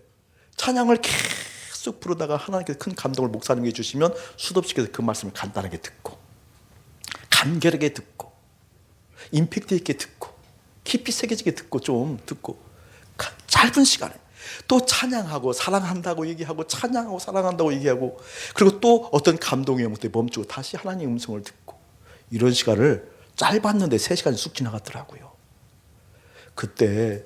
찬양을 계속 부르다가 하나님께서 큰 감동을 목사님에게 주시면 수도업시켜서 그 말씀을 간단하게 듣고 간결하게 듣고 임팩트 있게 듣고 깊이 새겨지게 듣고 짧은 시간에 또 찬양하고 사랑한다고 얘기하고 찬양하고 사랑한다고 얘기하고 그리고 또 어떤 감동의 음성에 멈추고 다시 하나님의 음성을 듣고 이런 시간을 짧았는데 3시간이 쑥 지나갔더라고요. 그때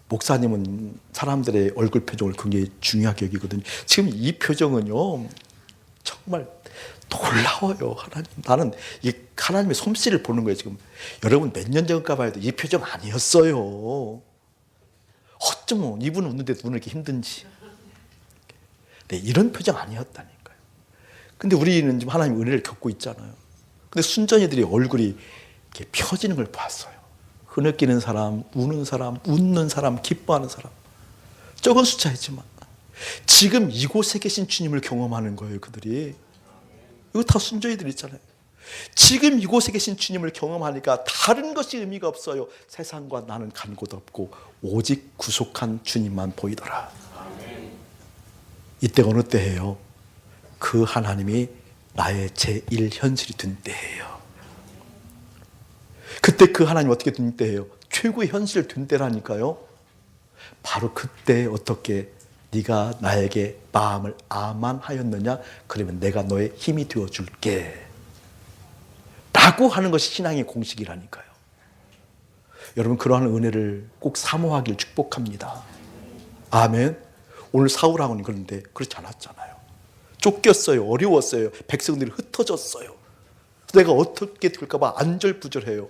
목사님은 사람들의 얼굴 표정을 굉장히 중요하게 여기거든요. 지금 이 표정은요 정말 놀라워요. 나는 이 하나님의 솜씨를 보는 거예요. 지금 여러분 몇 년 전 가봐도 이 표정 아니었어요. 어쩌면 이분 웃는데 눈을 이렇게 힘든지. 네, 이런 표정 아니었다니까요. 근데 우리는 지금 하나님 은혜를 겪고 있잖아요. 근데 순전이들이 얼굴이 이렇게 펴지는 걸 봤어요. 흐느끼는 사람, 우는 사람, 웃는 사람, 기뻐하는 사람. 적은 숫자이지만 지금 이곳에 계신 주님을 경험하는 거예요, 그들이. 이거 다 순전이들 있잖아요. 지금 이곳에 계신 주님을 경험하니까 다른 것이 의미가 없어요. 세상과 나는 간 곳 없고 오직 구속한 주님만 보이더라. 이때 어느 때예요? 그 하나님이 나의 제1현실이 된 때예요. 그때 그 하나님 어떻게 된 때예요? 최고의 현실 된 때라니까요. 바로 그때 어떻게 네가 나에게 마음을 아만하였느냐? 그러면 내가 너의 힘이 되어줄게 라고 하는 것이 신앙의 공식이라니까요. 여러분, 그러한 은혜를 꼭 사모하길 축복합니다. 아멘. 오늘 사울왕은 그런데 그렇지 않았잖아요. 쫓겼어요. 어려웠어요. 백성들이 흩어졌어요. 내가 어떻게 될까 봐 안절부절해요.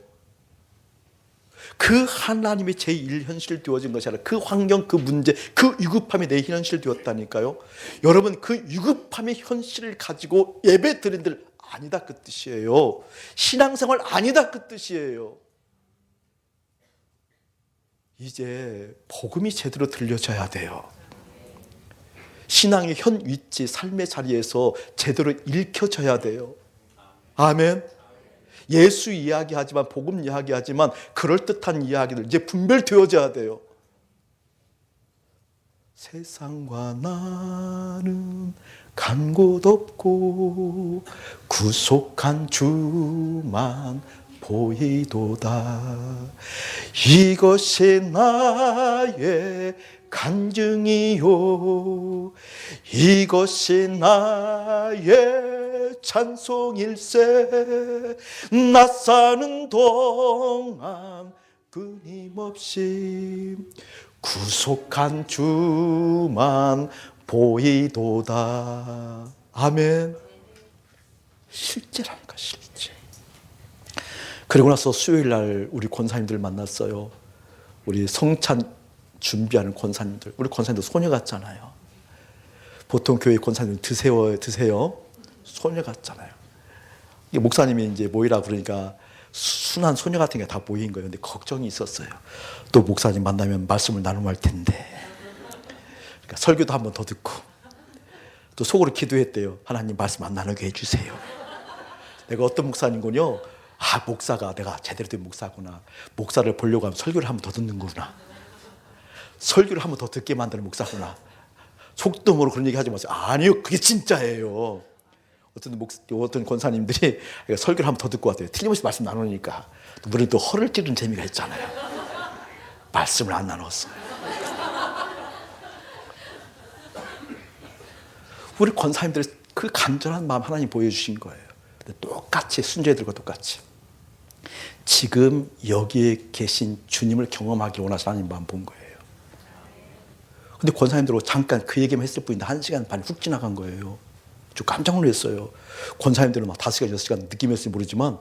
그 하나님의 제1현실 되어진 것이 아니라 그 환경, 그 문제, 그 위급함이 내 현실 되었다니까요. 여러분, 그 위급함의 현실을 가지고 예배 드린들 아니다 그 뜻이에요. 신앙생활 아니다 그 뜻이에요. 이제 복음이 제대로 들려져야 돼요. 신앙의 현 위치, 삶의 자리에서 제대로 읽혀져야 돼요. 아멘. 예수 이야기하지만, 복음 이야기하지만 그럴듯한 이야기들 이제 분별되어져야 돼요. 세상과 나는 간 곳 없고 구속한 주만 보이도다. 이것이 나의 간증이요, 이것이 나의 찬송일세. 나 사는 동안 끊임없이 구속한 주만 보이도다. 아멘. 실제라니까, 실제. 그리고 나서 수요일 날 우리 권사님들 만났어요. 우리 성찬 준비하는 권사님들. 우리 권사님들 소녀 같잖아요. 보통 교회 권사님들 드세요. 소녀 같잖아요. 목사님이 이제 모이라 그러니까 순한 소녀 같은 게 다 모인 거예요. 근데 걱정이 있었어요. 또 목사님 만나면 말씀을 나누면 할 텐데. 그러니까 설교도 한 번 더 듣고 또 속으로 기도했대요. 하나님 말씀 안 나누게 해주세요. 내가 어떤 목사님군요. 목사가 내가 제대로 된 목사구나. 목사를 보려고 하면 설교를 한 번 더 듣는구나. 설교를 한 번 더 듣게 만드는 목사구나. 속도 모르고 그런 얘기 하지 마세요. 아니요, 그게 진짜예요. 어떤 권사님들이 설교를 한 번 더 듣고 왔대요. 틀림없이 말씀 나누니까. 우리는 또 허를 찌르는 재미가 있잖아요. 말씀을 안 나눴어요. 우리 권사님들의 그 간절한 마음 하나님 보여주신 거예요. 똑같이 순죄들과 똑같이 지금 여기에 계신 주님을 경험하기 원하시는 하나님 마음 본 거예요. 근데 권사님들하고 잠깐 그 얘기만 했을 뿐인데 1시간 반이 훅 지나간 거예요. 저 깜짝 놀랐어요. 권사님들은 막 5시간, 6시간 느낌이었을지 모르지만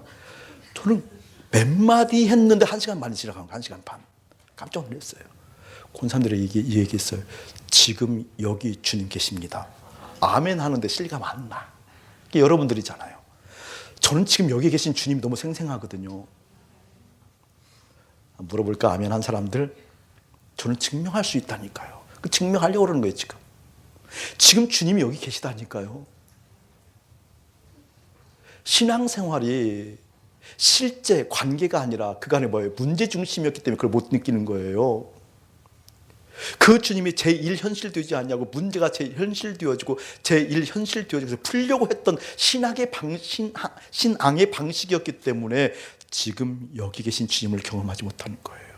저는 몇 마디 했는데 1시간 반이 지나간 거예요. 1시간 반. 깜짝 놀랐어요. 권사님들이 이 얘기했어요. 지금 여기 주님 계십니다. 아멘 하는데 실감 안 나. 이게 여러분들이잖아요. 저는 지금 여기 계신 주님이 너무 생생하거든요. 물어볼까? 아멘 한 사람들? 저는 증명할 수 있다니까요. 그 증명하려고 그러는 거예요, 지금. 지금 주님이 여기 계시다니까요. 신앙생활이 실제 관계가 아니라 그간에 뭐예요? 문제 중심이었기 때문에 그걸 못 느끼는 거예요. 그 주님이 제1현실 되지 않냐고 문제가 제1현실 되어지고 제1현실 되어져서 풀려고 했던 신앙의 방식이었기 때문에 지금 여기 계신 주님을 경험하지 못하는 거예요.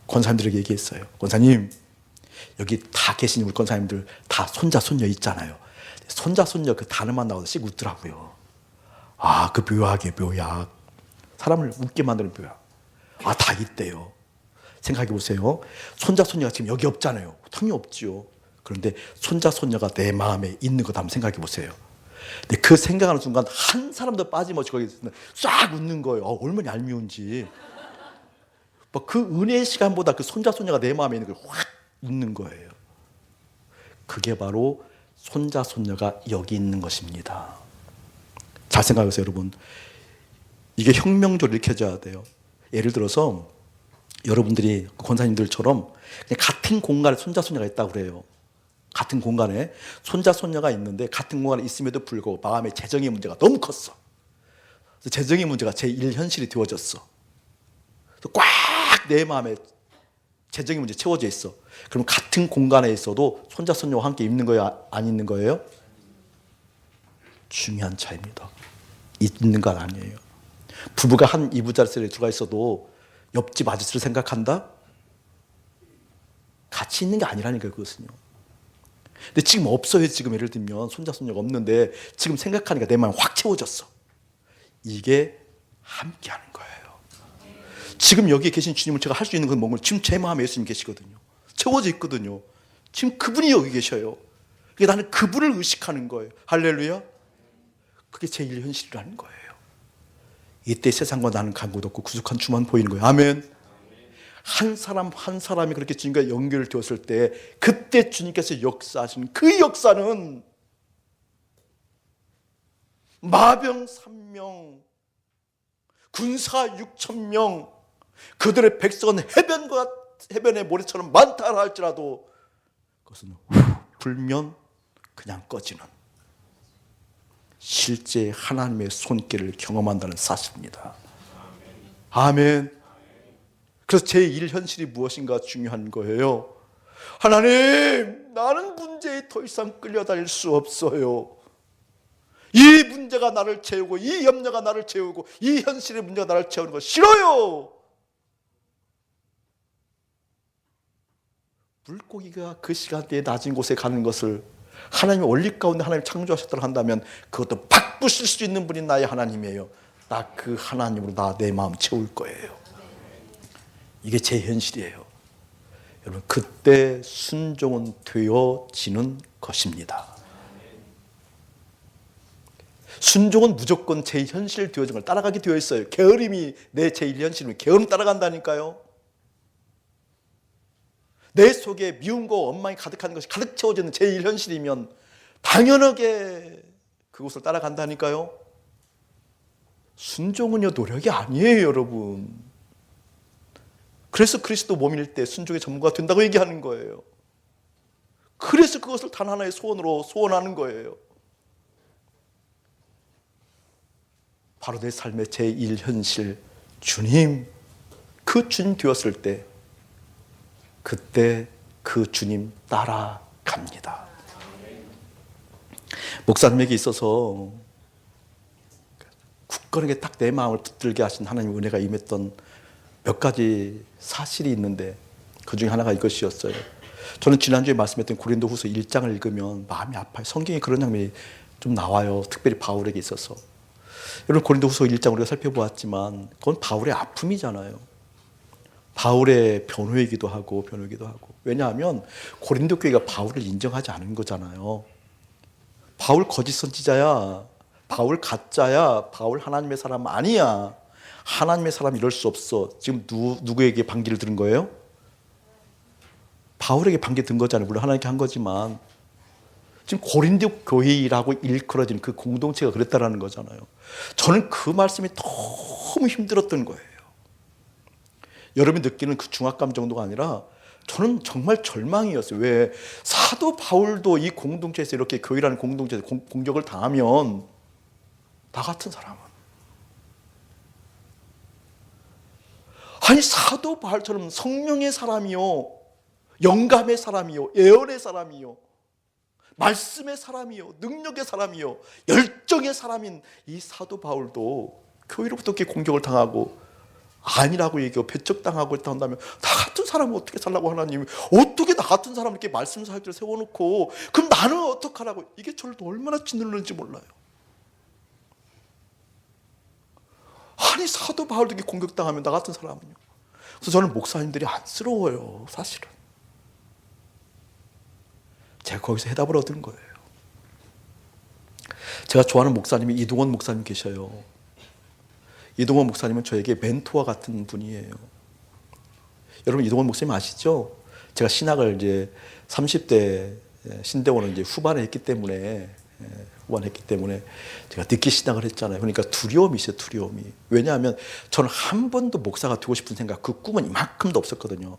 권사님들에게 얘기했어요. 권사님, 여기 다 계신 우리 권사님들 다 손자 손녀 있잖아요. 손자 손녀 그 단어만 나와서 씩 웃더라고요. 그 묘약이에요, 묘약. 사람을 웃게 만드는 묘약. 다 있대요. 생각해 보세요. 손자 손녀가 지금 여기 없잖아요. 당연히 없지요. 그런데 손자 손녀가 내 마음에 있는 것 한번 생각해 보세요. 근데 그 생각하는 순간 한 사람도 빠짐없이 거기 싹 웃는 거예요. 얼마나 얄미운지. 그 은혜의 시간보다 그 손자 손녀가 내 마음에 있는 걸 확 웃는 거예요. 그게 바로 손자 손녀가 여기 있는 것입니다. 잘 생각해 보세요, 여러분. 이게 혁명적으로 일으켜져야 돼요. 예를 들어서 여러분들이 권사님들처럼 그냥 같은 공간에 손자 손녀가 있다고 그래요. 같은 공간에 손자 손녀가 있는데 같은 공간에 있음에도 불구하고 마음의 재정의 문제가 너무 컸어. 재정의 문제가 제1 현실이 되어졌어. 꽉 내 마음에 재정의 문제 채워져 있어. 그럼 같은 공간에 있어도 손자 손녀와 함께 있는 거예요? 안 있는 거예요? 중요한 차이입니다. 있는 건 아니에요. 부부가 한 이부자리에 들어가 있어도 옆집 아저씨를 생각한다? 같이 있는 게 아니라니까요, 그것은요. 근데 지금 없어요. 지금 예를 들면 손자 손녀가 없는데 지금 생각하니까 내 마음이 확 채워졌어. 이게 함께하는 거예요. 지금 여기에 계신 주님을 제가 할 수 있는 건 뭔가 지금 제 마음에 예수님 계시거든요. 채워져 있거든요. 지금 그분이 여기 계셔요. 그러니까 나는 그분을 의식하는 거예요. 할렐루야. 그게 제1 현실이라는 거예요. 이때 세상과 나는 간격도 없고 구속한 주만 보이는 거예요. 아멘. 한 사람 한 사람이 그렇게 주님과 연결되었을 때 그때 주님께서 역사하신 그 역사는 마병 3명, 군사 6,000명, 그들의 백성은 해변의 모래처럼 많다 할지라도 그것은 불면 그냥 꺼지는 실제 하나님의 손길을 경험한다는 사실입니다. 아멘. 그래서 제1 현실이 무엇인가 중요한 거예요. 하나님, 나는 문제에 더 이상 끌려다닐 수 없어요. 이 문제가 나를 채우고 이 염려가 나를 채우고 이 현실의 문제가 나를 채우는 거 싫어요. 물고기가 그 시간대에 낮은 곳에 가는 것을 하나님의 원리 가운데 하나님 창조하셨다고 한다면 그것도 바꾸실 수 있는 분이 나의 하나님이에요. 나 그 하나님으로 내 마음 채울 거예요. 이게 제 현실이에요. 여러분, 그때 순종은 되어지는 것입니다. 순종은 무조건 제 현실 되어진 걸 따라가게 되어 있어요. 게으름이 내 제1 현실이면 게으름 따라간다니까요. 내 속에 미움과 원망이 가득한 것이 가득 채워지는 제1 현실이면 당연하게 그곳을 따라간다니까요. 순종은요 노력이 아니에요, 여러분. 그래서 그리스도 몸일 때 순종의 전무가 된다고 얘기하는 거예요. 그래서 그것을 단 하나의 소원으로 소원하는 거예요. 바로 내 삶의 제1 현실 주님, 그 주님 되었을 때 그때 그 주님 따라갑니다. 목사님에게 있어서 굳건하게 딱 내 마음을 붙들게 하신 하나님의 은혜가 임했던 몇 가지 사실이 있는데 그 중에 하나가 이것이었어요. 저는 지난주에 말씀했던 고린도후서 1장을 읽으면 마음이 아파요. 성경에 그런 장면이 좀 나와요. 특별히 바울에게 있어서. 여러분, 고린도후서 1장 우리가 살펴보았지만 그건 바울의 아픔이잖아요. 바울의 변호이기도 하고. 왜냐하면 고린도 교회가 바울을 인정하지 않은 거잖아요. 바울 거짓 선지자야. 바울 가짜야. 바울 하나님의 사람 아니야. 하나님의 사람 이럴 수 없어. 지금 누구에게 반기를 들은 거예요? 바울에게 반기 든 거잖아요. 물론 하나님께 한 거지만 지금 고린도 교회라고 일컬어진 그 공동체가 그랬다라는 거잖아요. 저는 그 말씀이 너무 힘들었던 거예요. 여러분이 느끼는 그 중압감 정도가 아니라 저는 정말 절망이었어요. 왜? 사도 바울도 이 공동체에서 이렇게 교회라는 공동체에서 공격을 당하면 나 같은 사람은 아니 사도 바울처럼 성령의 사람이요, 영감의 사람이요, 예언의 사람이요, 말씀의 사람이요, 능력의 사람이요, 열정의 사람인 이 사도 바울도 교회로부터 이렇게 공격을 당하고 아니라고 얘기하고 배척당하고 있다 한다면 나 같은 사람은 어떻게 살라고 하나님이 어떻게 나 같은 사람을 이렇게 말씀 사역들을 세워놓고 그럼 나는 어떡하라고, 이게 저를 또 얼마나 짓누르는지 몰라요. 아니 사도 바울도 이렇게 공격당하면 나 같은 사람은요. 그래서 저는 목사님들이 안쓰러워요. 사실은 제가 거기서 해답을 얻은 거예요. 제가 좋아하는 목사님이 이동원 목사님 계셔요. 이동원 목사님은 저에게 멘토와 같은 분이에요. 여러분 이동원 목사님 아시죠? 제가 신학을 이제 30대 신대원을 이제 후반에 했기 때문에 제가 늦게 신학을 했잖아요. 그러니까 두려움이 있어요, 두려움이. 왜냐하면 저는 한 번도 목사가 되고 싶은 생각, 그 꿈은 이만큼도 없었거든요.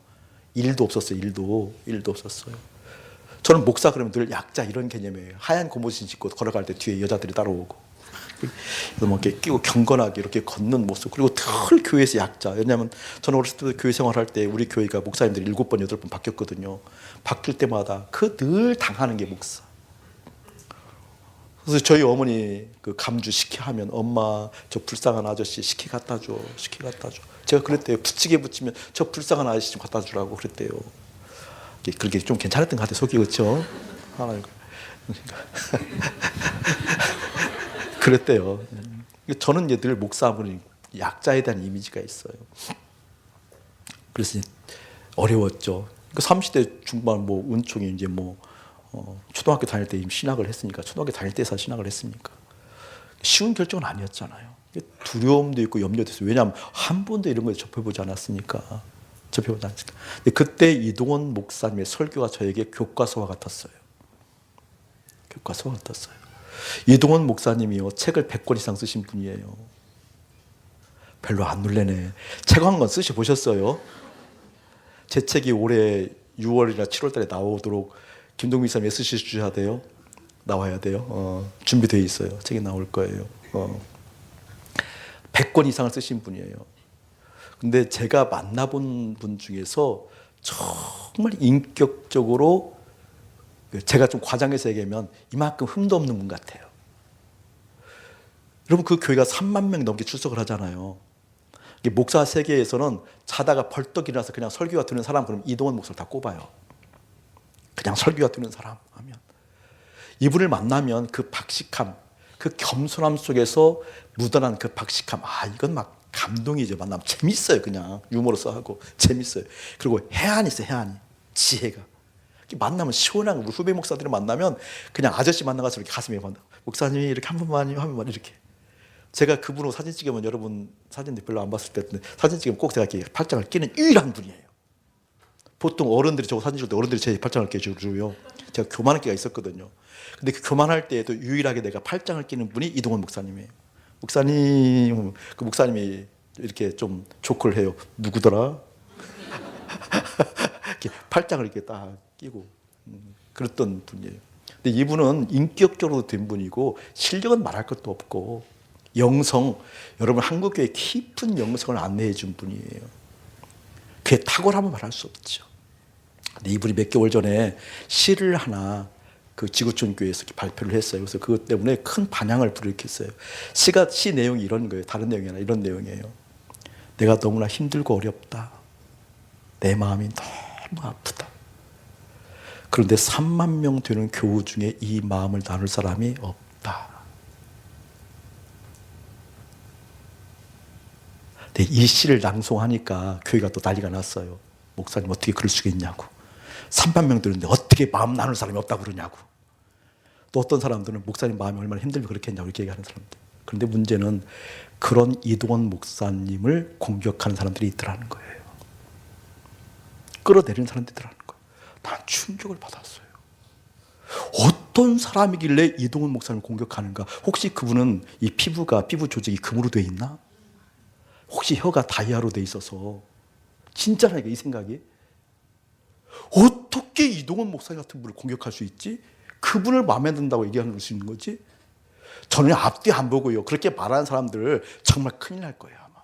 일도 없었어요, 일도 없었어요. 저는 목사 그러면 늘 약자 이런 개념이에요. 하얀 고무신 신고 걸어갈 때 뒤에 여자들이 따라오고 그래서 뭐 이렇게 끼고 경건하게 이렇게 걷는 모습. 그리고 늘 교회에서 약자. 왜냐하면 저는 어렸을 때 교회 생활할 때 우리 교회가 목사님들이 7번, 8번 바뀌었거든요. 바뀔 때마다 그 늘 당하는 게 목사. 그래서 저희 어머니 그 감주 식혜 하면 엄마 저 불쌍한 아저씨 식혜 갖다 줘. 식혜 갖다 줘. 제가 그랬대요. 부치게 붙이면 저 불쌍한 아저씨 좀 갖다 주라고 그랬대요. 그렇게 좀 괜찮았던 것 같아요. 속이 그렇죠. 그랬대요. 저는 이제 늘 목사하면 약자에 대한 이미지가 있어요. 그래서 어려웠죠. 30대 중반 뭐 은총이 이제 뭐 초등학교 다닐 때 이미 신학을 했으니까 초등학교 다닐 때서 신학을 했으니까 쉬운 결정은 아니었잖아요. 두려움도 있고 염려도 있어요. 왜냐하면 한 번도 이런 걸 접해보지 않았으니까. 근데 그때 이동원 목사님의 설교가 저에게 교과서와 같았어요. 교과서와 같았어요. 이동원 목사님이요 책을 100권 이상 쓰신 분이에요. 별로 안 놀래네. 책 한 권 쓰셔 보셨어요? 제 책이 올해 6월이나 7월 달에 나오도록 김동민 목사님이 쓰셔야 돼요. 나와야 돼요. 준비되어 있어요. 책이 나올 거예요. 100권 이상을 쓰신 분이에요. 근데 제가 만나본 분 중에서 정말 인격적으로 제가 좀 과장해서 얘기하면 이만큼 흠도 없는 분 같아요. 여러분 그 교회가 3만 명 넘게 출석을 하잖아요. 목사 세계에서는 자다가 벌떡 일어나서 그냥 설교가 되는 사람 그럼 이동원 목사를 다 꼽아요. 그냥 설교가 되는 사람 하면 이분을 만나면 그 박식함, 그 겸손함 속에서 묻어난 그 박식함, 이건 막 감동이죠. 만나면 재밌어요. 그냥 유머로서 하고 재밌어요. 그리고 해안이 있어요. 해안이 지혜가 만나면 시원한 우리 후배 목사들을 만나면 그냥 아저씨 만나가서 이렇게 가슴에 만나 목사님이 이렇게 한 번만요 하면 이렇게 제가 그분으로 사진 찍으면 여러분 사진들 별로 안 봤을 때 사진 찍으면 꼭 제가 이렇게 팔짱을 끼는 유일한 분이에요. 보통 어른들이 저거 사진 찍을 때 어른들이 제 팔짱을 끼주고요. 제가 교만할 때가 있었거든요. 근데 그 교만할 때에도 유일하게 내가 팔짱을 끼는 분이 이동원 목사님이에요. 목사님, 그 목사님이 이렇게 좀 조크를 해요. 누구더라? 이렇게 팔짱을 이렇게 딱 끼고 그랬던 분이에요. 근데 이분은 인격적으로 된 분이고 실력은 말할 것도 없고 영성, 여러분 한국교회 깊은 영성을 안내해 준 분이에요. 그게 탁월하면 말할 수 없죠. 근데 이분이 몇 개월 전에 시를 하나 그 지구촌 교회에서 발표를 했어요. 그래서 그것 때문에 큰 반향을 불러일으켰어요. 시 내용이 이런 거예요. 다른 내용이 아니라 이런 내용이에요. 내가 너무나 힘들고 어렵다. 내 마음이 너무 아프다. 그런데 3만 명 되는 교우 중에 이 마음을 나눌 사람이 없다. 근데 이 시를 낭송하니까 교회가 또 난리가 났어요. 목사님 어떻게 그럴 수가 있냐고. 3만 명 되는데 어떻게 마음 나눌 사람이 없다고 그러냐고. 또 어떤 사람들은 목사님 마음이 얼마나 힘들면 그렇게 했냐고 이렇게 얘기하는 사람들. 그런데 문제는 그런 이동원 목사님을 공격하는 사람들이 있더라는 거예요. 끌어내리는 사람들이 있더라는 거예요. 난 충격을 받았어요. 어떤 사람이길래 이동원 목사님을 공격하는가? 혹시 그분은 이 피부 조직이 금으로 돼 있나? 혹시 혀가 다이아로 돼 있어서 진짜라니까 이 생각이 어떻게 이동원 목사님 같은 분을 공격할 수 있지? 그분을 마음에 든다고 얘기하는 수 있는 거지? 저는 앞뒤 안 보고요. 그렇게 말하는 사람들 정말 큰일 날 거예요 아마.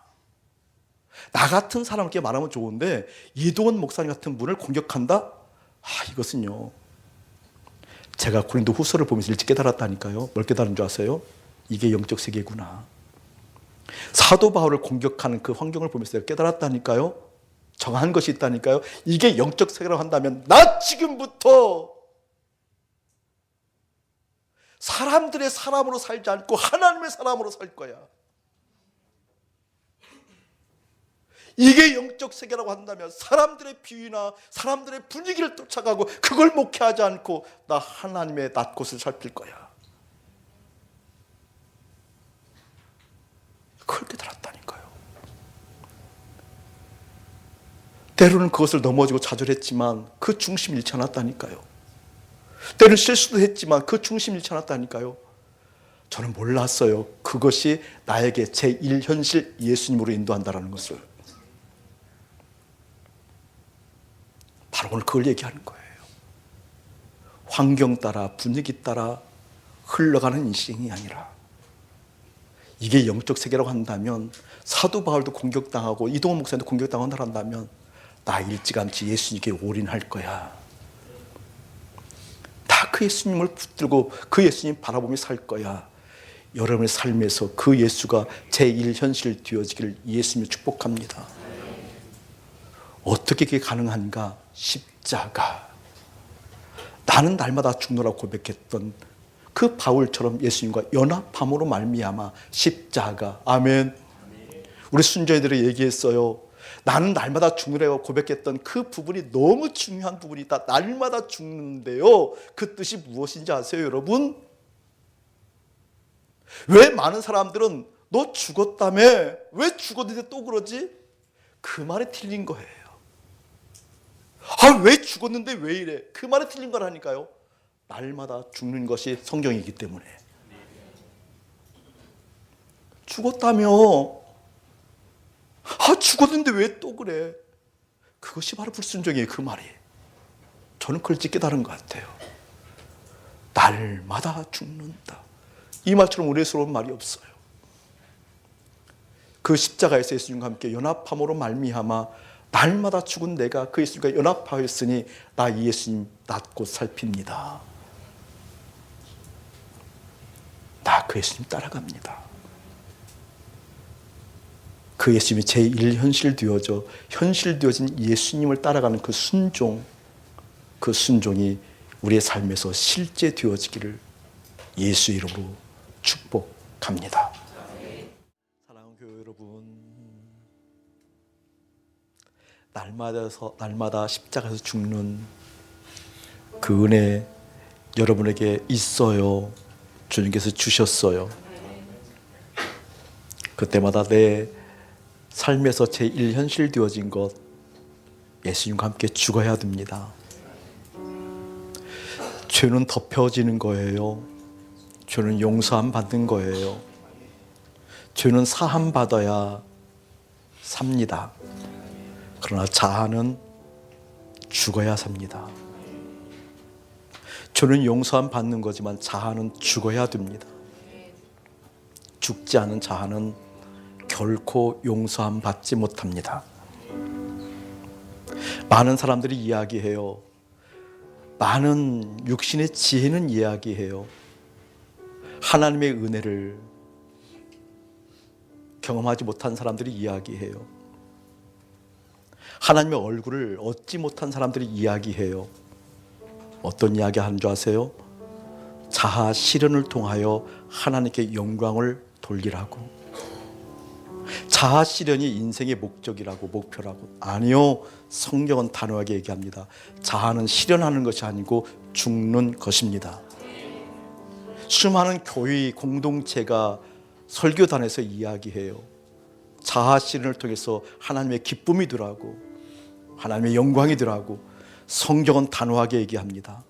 나 같은 사람께 말하면 좋은데 이동원 목사님 같은 분을 공격한다? 이것은요. 제가 고린도 후서를 보면서 일찍 깨달았다니까요. 뭘 깨달은 줄 아세요? 이게 영적 세계구나. 사도 바울을 공격하는 그 환경을 보면서 깨달았다니까요. 정한 것이 있다니까요. 이게 영적 세계라고 한다면 나 지금부터 사람들의 사람으로 살지 않고 하나님의 사람으로 살 거야. 이게 영적 세계라고 한다면 사람들의 비위나 사람들의 분위기를 쫓아가고 그걸 목회하지 않고 나 하나님의 낮 곳을 살필 거야. 그걸 깨달았다니까요. 때로는 그것을 넘어지고 좌절했지만 그 중심 잃지 않았다니까요. 때로는 실수도 했지만 그 중심 잃지 않았다니까요. 저는 몰랐어요. 그것이 나에게 제1현실 예수님으로 인도한다는 것을. 바로 오늘 그걸 얘기하는 거예요. 환경 따라 분위기 따라 흘러가는 인생이 아니라 이게 영적 세계라고 한다면, 사도 바울도 공격당하고 이동원 목사님도 공격당한다면 나 일찌감치 예수님께 올인할 거야. 다 그 예수님을 붙들고 그 예수님 바라보며 살 거야. 여러분의 삶에서 그 예수가 제1현실 되어지기를 예수님을 축복합니다. 어떻게 그게 가능한가? 십자가. 나는 날마다 죽노라고 고백했던 그 바울처럼 예수님과 연합함으로 말미암아 십자가. 아멘. 우리 순교자들이 얘기했어요. 나는 날마다 죽노라고 고백했던 그 부분이 너무 중요한 부분이 있다. 날마다 죽는데요. 그 뜻이 무엇인지 아세요, 여러분? 왜 많은 사람들은 너 죽었다며? 왜 죽었는데 또 그러지? 그 말이 틀린 거예요. 왜 죽었는데 왜 이래? 그 말이 틀린 거라니까요. 날마다 죽는 것이 성경이기 때문에. 죽었다며? 죽었는데 왜 또 그래? 그것이 바로 불순종이에요, 그 말이. 저는 그걸 깨달은 것 같아요. 날마다 죽는다. 이 말처럼 우레스러운 말이 없어요. 그 십자가에서 예수님과 함께 연합함으로 말미암아 날마다 죽은 내가 그 예수님과 연합하였으니 나 이 예수님 낮고 살핍니다. 나 그 예수님 따라갑니다. 그 예수님이 제1현실 되어져 현실 되어진 예수님을 따라가는 그 순종, 그 순종이 우리의 삶에서 실제 되어지기를 예수 이름으로 축복합니다. 사랑하는 교회 여러분, 날마다 십자가에서 죽는 그 은혜 여러분에게 있어요. 주님께서 주셨어요. 그때마다 내 삶에서 제1현실 되어진 것, 예수님과 함께 죽어야 됩니다. 죄는 덮여지는 거예요. 죄는 용서함 받는 거예요. 죄는 사함 받아야 삽니다. 그러나 자아는 죽어야 삽니다. 죄는 용서함 받는 거지만 자아는 죽어야 됩니다. 죽지 않은 자아는 결코 용서함 받지 못합니다. 많은 사람들이 이야기해요. 많은 육신의 지혜는 이야기해요. 하나님의 은혜를 경험하지 못한 사람들이 이야기해요. 하나님의 얼굴을 얻지 못한 사람들이 이야기해요. 어떤 이야기 하는 줄 아세요? 자아 실현을 통하여 하나님께 영광을 돌리라고. 자아 실현이 인생의 목적이라고, 목표라고. 아니요, 성경은 단호하게 얘기합니다. 자아는 실현하는 것이 아니고 죽는 것입니다. 수많은 교회 공동체가 설교단에서 이야기해요. 자아 실현을 통해서 하나님의 기쁨이더라고, 하나님의 영광이더라고. 성경은 단호하게 얘기합니다.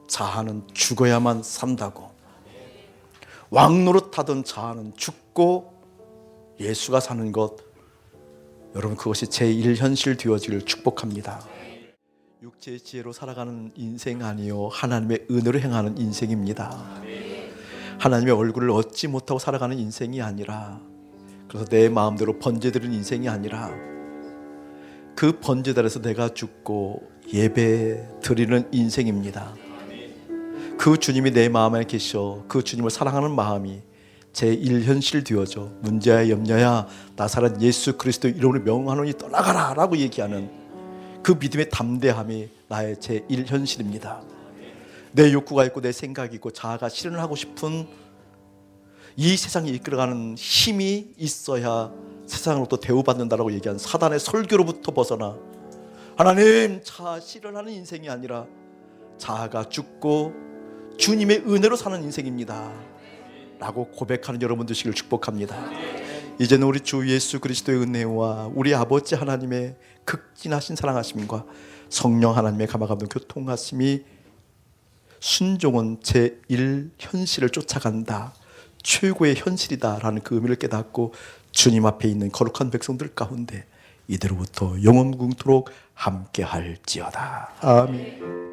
자아는 죽어야만 산다고. 왕노릇하던 자아는 죽고 예수가 사는 것, 여러분 그것이 제1현실 되어지기를 축복합니다. 육체의 지혜로 살아가는 인생 아니요, 하나님의 은혜로 행하는 인생입니다. 하나님의 얼굴을 얻지 못하고 살아가는 인생이 아니라, 그래서 내 마음대로 번제드리는 인생이 아니라 그 번제단에서 내가 죽고 예배 드리는 인생입니다. 그 주님이 내 마음에 계셔 그 주님을 사랑하는 마음이 제1현실 되어져 문제야 염려야 나사렛 예수 그리스도 이름으로 명하노니 떠나가라 라고 얘기하는 그 믿음의 담대함이 나의 제1현실입니다. 내 욕구가 있고 내 생각이 있고 자아가 실현을 하고 싶은 이 세상에 이끌어가는 힘이 있어야 세상으로부터 대우받는다라고 얘기한 사단의 설교로부터 벗어나 하나님 자아 실현하는 인생이 아니라 자아가 죽고 주님의 은혜로 사는 인생입니다 라고 고백하는 여러분 되시길 축복합니다. 이제는 우리 주 예수 그리스도의 은혜와 우리 아버지 하나님의 극진하신 사랑하심과 성령 하나님의 감화감동 교통하심이 순종은 제1현실을 쫓아간다, 최고의 현실이다라는 그 의미를 깨닫고 주님 앞에 있는 거룩한 백성들 가운데 이대로부터 영원궁토록 함께할지어다. 아멘.